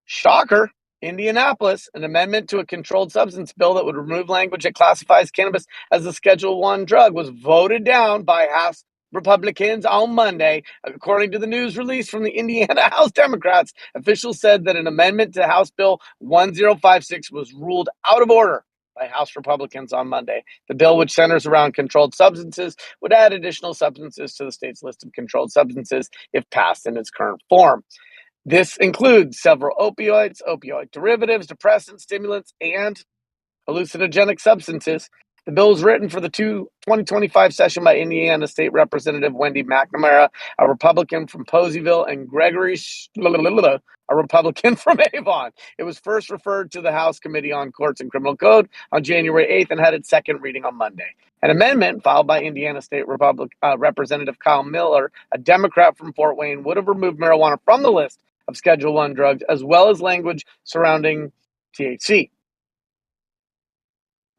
shocker. Indianapolis, an amendment to a controlled substance bill that would remove language that classifies cannabis as a Schedule 1 drug was voted down by House Republicans on Monday. According to the news release from the Indiana House Democrats, officials said that an amendment to House Bill 1056 was ruled out of order by House Republicans on Monday. The bill, which centers around controlled substances, would add additional substances to the state's list of controlled substances if passed in its current form. This includes several opioids, opioid derivatives, depressants, stimulants, and hallucinogenic substances. The bill was written for the 2025 session by Indiana State Representative Wendy McNamara, a Republican from Poseyville, and Gregory, a Republican from Avon. It was first referred to the House Committee on Courts and Criminal Code on January 8th and had its second reading on Monday. An amendment filed by Indiana State Representative Kyle Miller, a Democrat from Fort Wayne, would have removed marijuana from the list of Schedule 1 drugs, as well as language surrounding THC.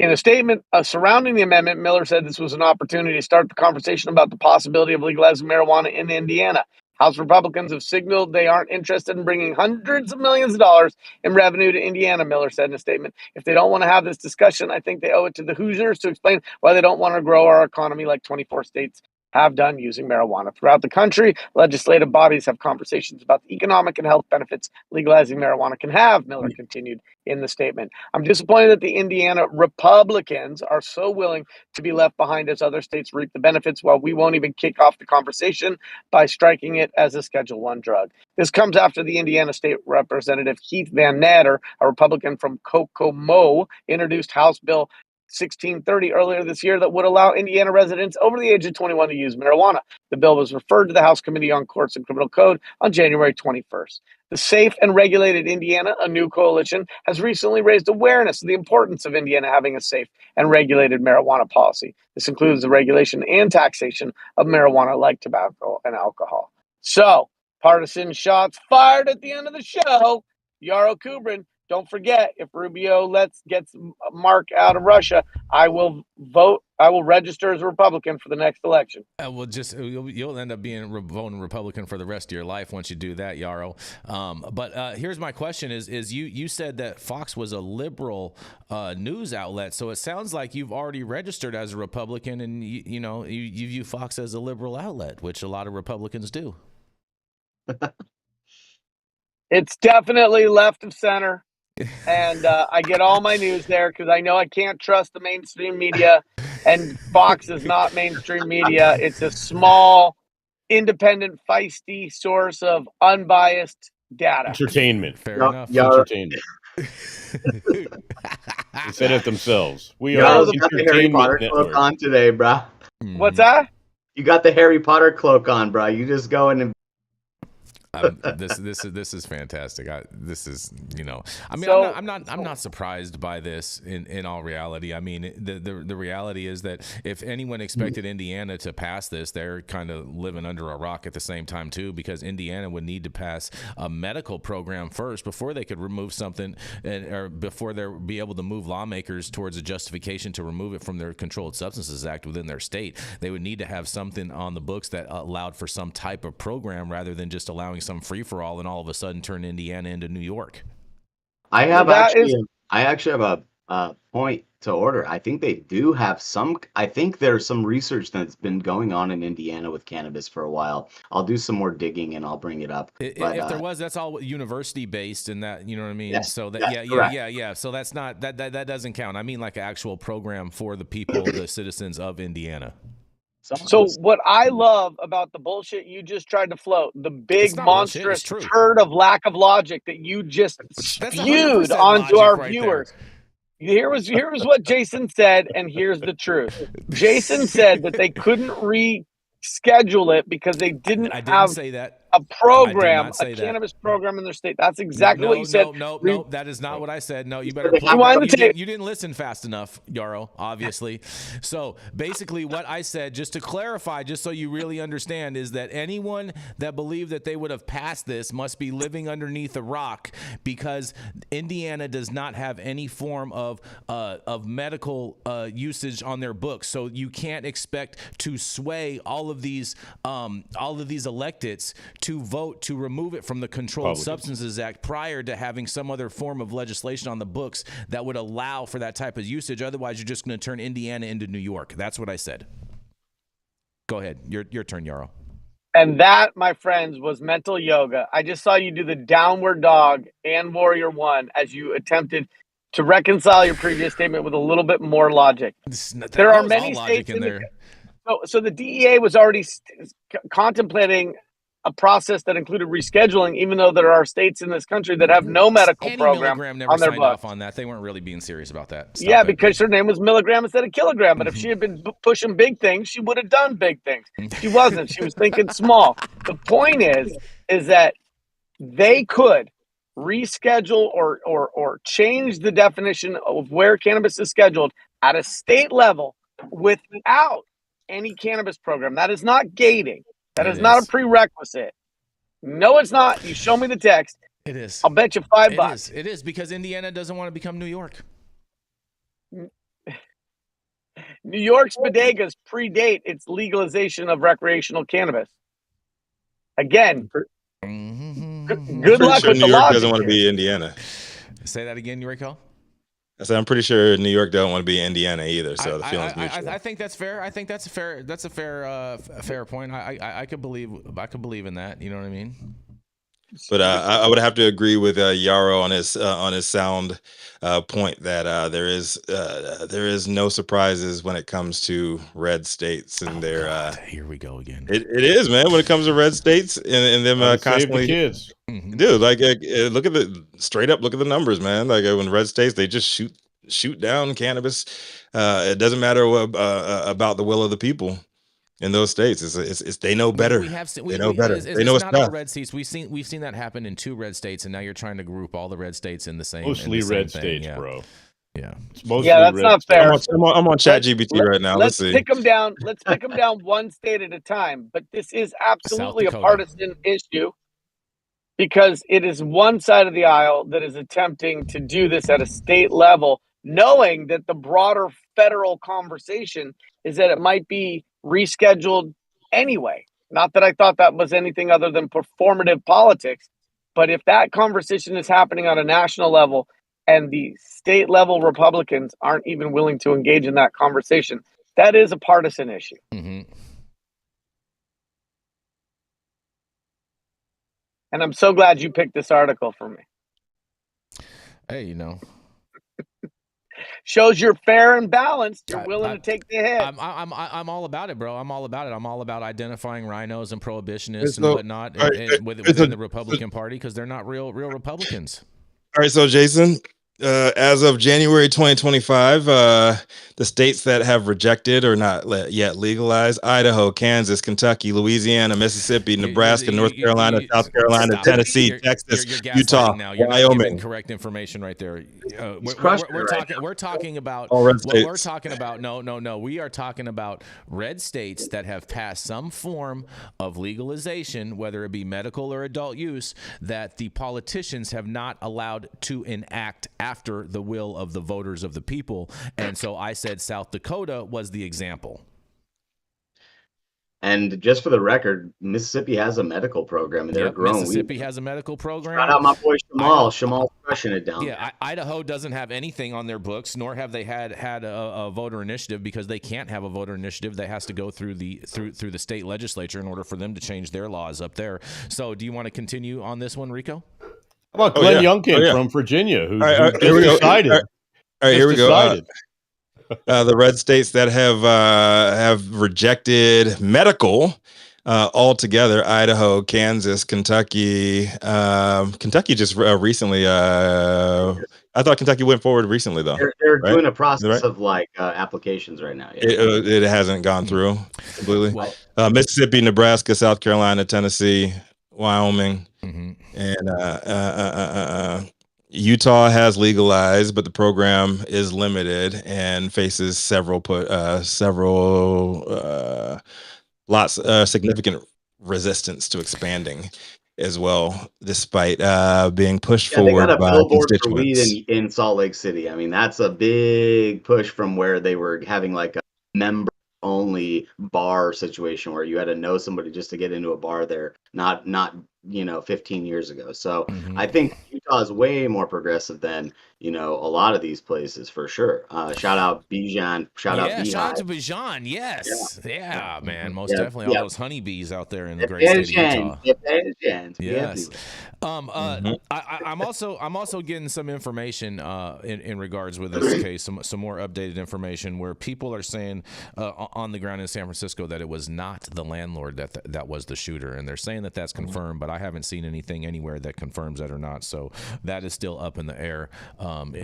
In a statement surrounding the amendment, Miller said this was an opportunity to start the conversation about the possibility of legalizing marijuana in Indiana. House Republicans have signaled they aren't interested in bringing hundreds of millions of dollars in revenue to Indiana, Miller said in a statement. If they don't want to have this discussion, I think they owe it to the Hoosiers to explain why they don't want to grow our economy like 24 states have done using marijuana. Throughout the country, legislative bodies have conversations about the economic and health benefits legalizing marijuana can have, Miller continued in the statement. I'm disappointed that the Indiana Republicans are so willing to be left behind as other states reap the benefits while we won't even kick off the conversation by striking it as a Schedule 1 drug. This comes after the Indiana State Representative Keith Van Natter, a Republican from Kokomo, introduced House Bill 1630 earlier this year that would allow Indiana residents over the age of 21 to use marijuana. The bill was referred to the House Committee on Courts and Criminal Code on January 21st. The Safe and Regulated Indiana, a new coalition, has recently raised awareness of the importance of Indiana having a safe and regulated marijuana policy. This includes the regulation and taxation of marijuana like tobacco and alcohol. So, partisan shots fired at the end of the show. Yarrow Kubrin, don't forget, if Rubio gets Mark out of Russia, I will vote. I will register as a Republican for the next election. You'll end up voting Republican for the rest of your life once you do that, Yarrow. But here's my question: is you said that Fox was a liberal news outlet, so it sounds like you've already registered as a Republican, and you view Fox as a liberal outlet, which a lot of Republicans do. It's definitely left of center. And I get all my news there because I know I can't trust the mainstream media, and Fox is not mainstream media. It's a small, independent, feisty source of unbiased data. Entertainment. Fair enough. Entertainment. They said it themselves. We I are was got the Harry Potter cloak on today, bro. What's that? You got the Harry Potter cloak on, bro. You just go in and This is fantastic. This is, you know, I mean, So- I'm not surprised by this in all reality. I mean, the reality is that if anyone expected Indiana to pass this, they're kind of living under a rock at the same time too, because Indiana would need to pass a medical program first before they could remove something, or before they'll be able to move lawmakers towards a justification to remove it from their Controlled Substances Act within their state. They would need to have something on the books that allowed for some type of program rather than just allowing some free-for-all and all of a sudden turn Indiana into New York. I have that actually, is- I actually have a point to order. I think they do have some. I think there's some research that's been going on in Indiana with cannabis for a while. I'll do some more digging and I'll bring it up. But, If there was, that's all university based, and that, you know what I mean. Yes, So that yes, correct. yeah. So that's not that doesn't count. I mean, like an actual program for the people, the citizens of Indiana. So what I love about the bullshit you just tried to float, the big It's not bullshit, monstrous it's true. turd of lack of logic that you just That's spewed 100% onto logic our right viewers. Here was what Jason said, and here's the truth. Jason said that they couldn't reschedule it because they didn't I didn't have say that. a program, not say a that. cannabis program in their state. That's exactly what you said. No, that is not what I said. No, you better Rewind the tape. you didn't listen fast enough, Yarrow, obviously. So basically what I said, just to clarify, just so you really understand, is that anyone that believed that they would have passed this must be living underneath a rock, because Indiana does not have any form of medical usage on their books. So you can't expect to sway all of these electeds to vote to remove it from the Controlled Substances Act prior to having some other form of legislation on the books that would allow for that type of usage. Otherwise, you're just going to turn Indiana into New York. That's what I said. Go ahead. Your turn, Yarrow. And that, my friends, was mental yoga. I just saw you do the downward dog and warrior one as you attempted to reconcile your previous statement with a little bit more logic. There are many states in there. So the DEA was already contemplating a process that included rescheduling, even though there are states in this country that have no medical Annie program Milligram never on their signed books. off on that. They weren't really being serious about that. Stop Yeah, it. because her name was Milligram instead of Kilogram. But if she had been pushing big things, she would have done big things. She wasn't. She was thinking small. The point is that they could reschedule or change the definition of where cannabis is scheduled at a state level without any cannabis program. That is not gating. That is not a prerequisite. No, it's not. You show me the text. It is. I'll bet you $5. It is because Indiana doesn't want to become New York. New York's bodegas predate its legalization of recreational cannabis. Again, good luck with New the York logic doesn't want to here. be Indiana. Say that again, Eureka. I said I'm pretty sure New York don't want to be Indiana either. So the feeling's mutual. I think that's fair. I think that's a fair. That's a fair point. I could believe in that. You know what I mean? But I would have to agree with Yarrow on his sound point that there is no surprises when it comes to red states and their. Here we go again. It is, man. When it comes to red states and them constantly, save the kids. Dude, like look at the numbers, man. Like when red states, they just shoot down cannabis. It doesn't matter about the will of the people. In those states, it's they know better. They know better. They know it's not all best. red states. We've seen that happen in 2 red states, and now you're trying to group all the red states in the same. Mostly red thing. states, Yeah. bro. Yeah, It's mostly Yeah, that's red not states. fair. I'm on ChatGPT right now. Let's see. Pick them down. Let's pick them down one state at a time. But this is absolutely a Dakota. partisan issue because it is one side of the aisle that is attempting to do this at a state level, knowing that the broader federal conversation is that it might be rescheduled anyway. Not that I thought that was anything other than performative politics, but if that conversation is happening on a national level and the state level Republicans aren't even willing to engage in that conversation, that is a partisan issue. Mm-hmm. And I'm so glad you picked this article for me. Hey, you know. Shows you're fair and balanced. You're willing to take the hit. I'm all about it, bro. I'm all about it. I'm all about identifying rhinos and prohibitionists and So- whatnot all right, within the Republican Party because they're not real Republicans. All right, so Jason, As of January 2025, the states that have rejected or not yet legalized: Idaho, Kansas, Kentucky, Louisiana, Mississippi, Nebraska, North Carolina, South Carolina, Tennessee, Texas, You're Utah, gaslighting now. You're not giving Wyoming. correct information right there. We're talking about All red what we're states. talking about. No. We are talking about red states that have passed some form of legalization, whether it be medical or adult use, that the politicians have not allowed to enact after the will of the voters of the people. And so I said South Dakota was the example. And just for the record, Mississippi has a medical program, and they're growing. Mississippi has a medical program. Shout out my boy Shamal. Shamal's crushing it down there. Idaho doesn't have anything on their books, nor have they had a voter initiative, because they can't have a voter initiative. That has to go through the state legislature in order for them to change their laws up there. So, do you want to continue on this one, Rico? How about Glenn Youngkin from Virginia, who just decided? All right, here we go. The red states that have rejected medical altogether: Idaho, Kansas, Kentucky. Kentucky just recently. I thought Kentucky went forward recently, though. They're doing a process of applications right now. Yeah. It hasn't gone through completely. Mississippi, Nebraska, South Carolina, Tennessee, Wyoming, and Utah has legalized, but the program is limited and faces significant resistance to expanding as well, despite being pushed forward they got a by billboard for constituents. weed in Salt Lake City. I mean, that's a big push from where they were having like a member-only bar situation where you had to know somebody just to get into a bar there, not 15 years ago. So I think Utah is way more progressive than a lot of these places for sure. Shout out Bijan. Shout out to Bijan. Yes, man, most definitely. All those honeybees out there in the great state of Utah. Yes. I'm also getting some information in regards with this case, some more updated information where people are saying on the ground in San Francisco that it was not the landlord that was the shooter, and they're saying that that's confirmed, but I haven't seen anything anywhere that confirms that or not. So that is still up in the air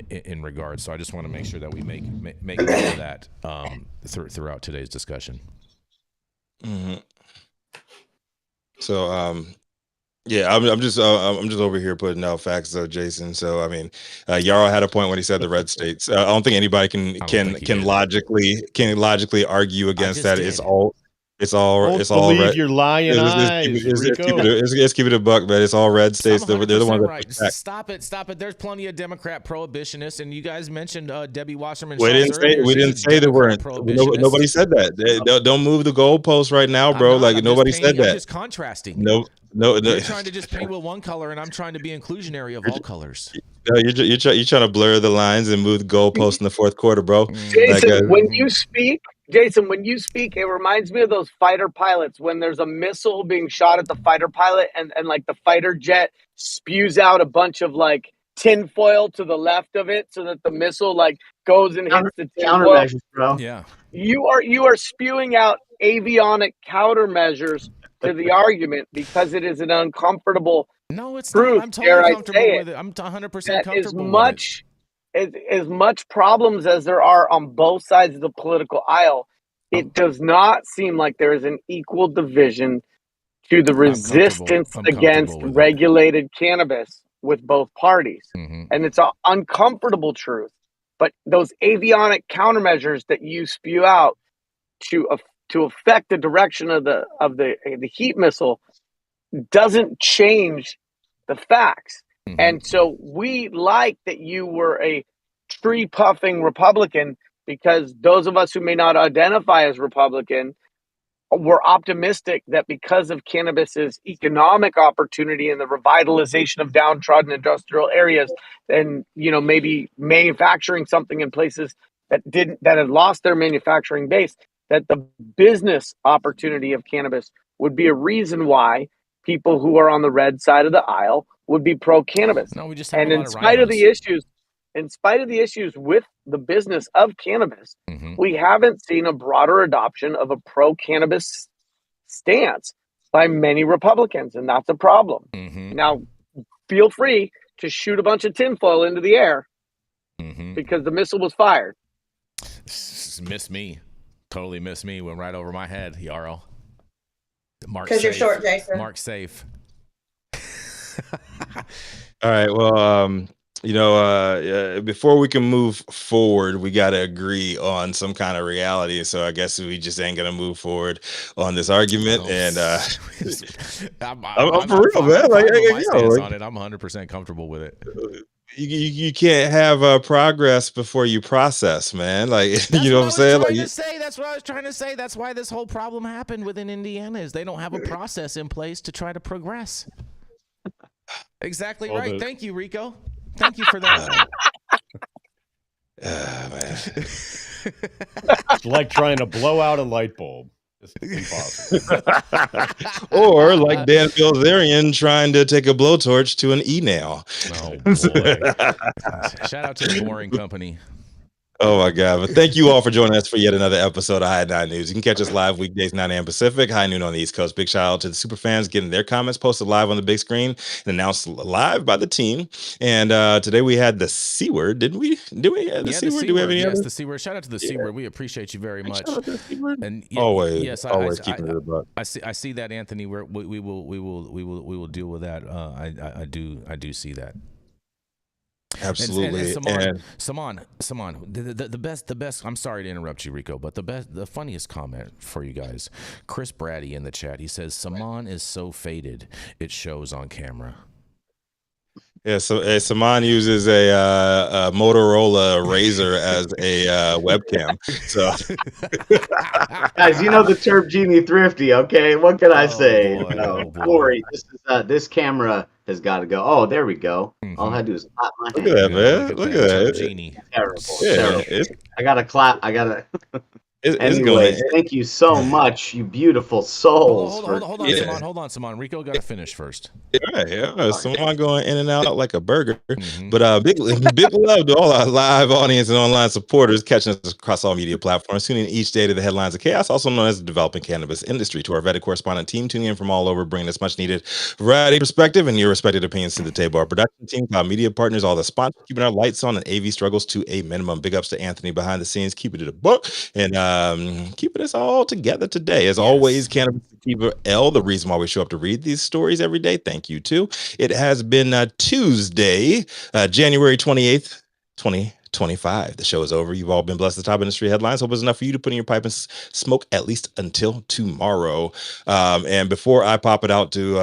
in regards. So I just want to make sure that we make note of that throughout today's discussion. So I'm just over here putting out facts, though, Jason. So I mean, Yarrow had a point when he said the red states. I don't think anybody can logically argue against that. It's all believe red. Your lying eyes. Let's keep it a buck, man. It's all red states. They're the ones right. that Stop it. There's plenty of Democrat prohibitionists, and you guys mentioned Debbie Wasserman. We didn't say there weren't. Nobody said that. Don't move the goalpost right now, bro. Nobody said that. I'm just contrasting. No. You're trying to just paint with one color, and I'm trying to be inclusionary of all colors. No, you're trying to blur the lines and move the goalpost in the fourth quarter, bro. Jason, when you speak, it reminds me of those fighter pilots when there's a missile being shot at the fighter pilot and like the fighter jet spews out a bunch of like tin foil to the left of it so that the missile like goes and hits the tin foil. Bro. Yeah. You are spewing out avionic countermeasures to the argument because it is an uncomfortable No, it's truth. not. I'm totally comfortable with it. I'm 100% comfortable with it. As much problems as there are on both sides of the political aisle, it does not seem like there is an equal division to the resistance against regulated cannabis with both parties. And it's an uncomfortable truth. But those avionic countermeasures that you spew out to affect the direction of the heat missile doesn't change the facts. And so we like that you were a tree puffing Republican, because those of us who may not identify as Republican were optimistic that because of cannabis's economic opportunity and the revitalization of downtrodden industrial areas, and maybe manufacturing something in places that had lost their manufacturing base, that the business opportunity of cannabis would be a reason why people who are on the red side of the aisle would be pro-cannabis. No, we just have and in spite of the issues with the business of cannabis, we haven't seen a broader adoption of a pro-cannabis stance by many Republicans, and that's a problem. Now, feel free to shoot a bunch of tinfoil into the air because the missile was fired. Miss me. Totally missed me. Went right over my head, Yarrow. Mark Because you're safe. short, Jason. Mark safe. All right. Well, before we can move forward, we got to agree on some kind of reality. So I guess we just ain't gonna move forward on this argument. And I'm for real, man. Like, my stance on it, I'm 100% comfortable with it. You can't have progress before you process, man. Like, you know what I'm saying? That's what I was trying to say. That's why this whole problem happened within Indiana is they don't have a process in place to try to progress. Exactly right. Thank you, Rico. Thank you for that. Man. It's like trying to blow out a light bulb. It's impossible. Or like Dan Bilzerian trying to take a blowtorch to an e-nail. Oh, boy. Shout out to the Boring Company. Oh my God. But thank you all for joining us for yet another episode of High at 9 News. You can catch us live weekdays, 9 a.m. Pacific, high noon on the East Coast. Big shout out to the super fans getting their comments posted live on the big screen and announced live by the team. And today we had the C word, didn't we? Did we have the C word? Do we have any Yes, other? the C word. Shout out to the C word. We appreciate you very much. Shout out to the C word. And always keeping it above. I see that, Anthony. We will deal with that. I do see that. Absolutely. And Saman, the best. I'm sorry to interrupt you, Rico, but the funniest comment for you guys, Chris Brady in the chat. He says Saman is so faded it shows on camera. Yeah, so Saman uses a Motorola Razr as a webcam. So, guys, you know the term Genie Thrifty, okay? What can I say? Boy, Corey, this camera has got to go. Oh, there we go. Mm-hmm. All I do is clap my look hand. at that, man. Look at that. Genie. Terrible. Yeah, Terrible. I got to clap. Anyways, thank you so much, you beautiful souls. Hold on, Saman. Rico got to finish first. Yeah. Saman going in and out like a burger. Mm-hmm. But big love to all our live audience and online supporters catching us across all media platforms, tuning in each day to the headlines of chaos, also known as the developing cannabis industry. To our vetted correspondent team tuning in from all over, bringing us much needed variety, perspective, and your respected opinions to the table. Our production team, our media partners, all the sponsors, keeping our lights on and AV struggles to a minimum. Big ups to Anthony behind the scenes, keeping it a book and keeping us all together today. As always, Cannabis Sativa L, the reason why we show up to read these stories every day. Thank you too. It has been Tuesday, January 28th, 2025. The show is over. You've all been blessed with the top industry headlines. Hope it's enough for you to put in your pipe and smoke at least until tomorrow. And before I pop it out to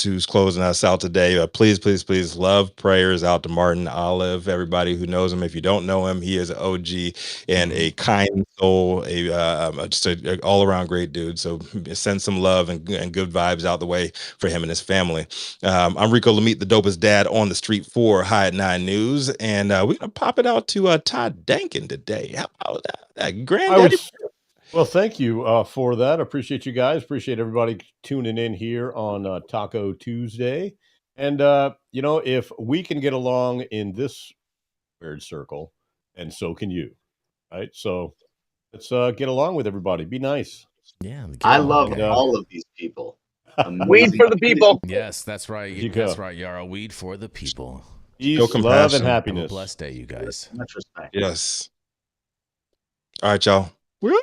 who's closing us out today, please love prayers out to Martin Olive. Everybody who knows him, if you don't know him, he is an OG and a kind soul, just an all-around great dude. So send some love and good vibes out the way for him and his family. I'm Rico Lamitte, the dopest dad on the street for High at 9 News, and we're gonna pop it out to Todd Denkin today. How about that, granddaddy? Well, thank you for that. Appreciate you guys. Appreciate everybody tuning in here on Taco Tuesday. And if we can get along in this weird circle, and so can you, right? So let's get along with everybody. Be nice. Yeah, I love all of these people. Weed for the people. Yes, that's right. That's right, Yarrow. Weed for the people. Peace, love, and happiness. Have a blessed day, you guys. Much respect. Yes. All right, y'all. We're up.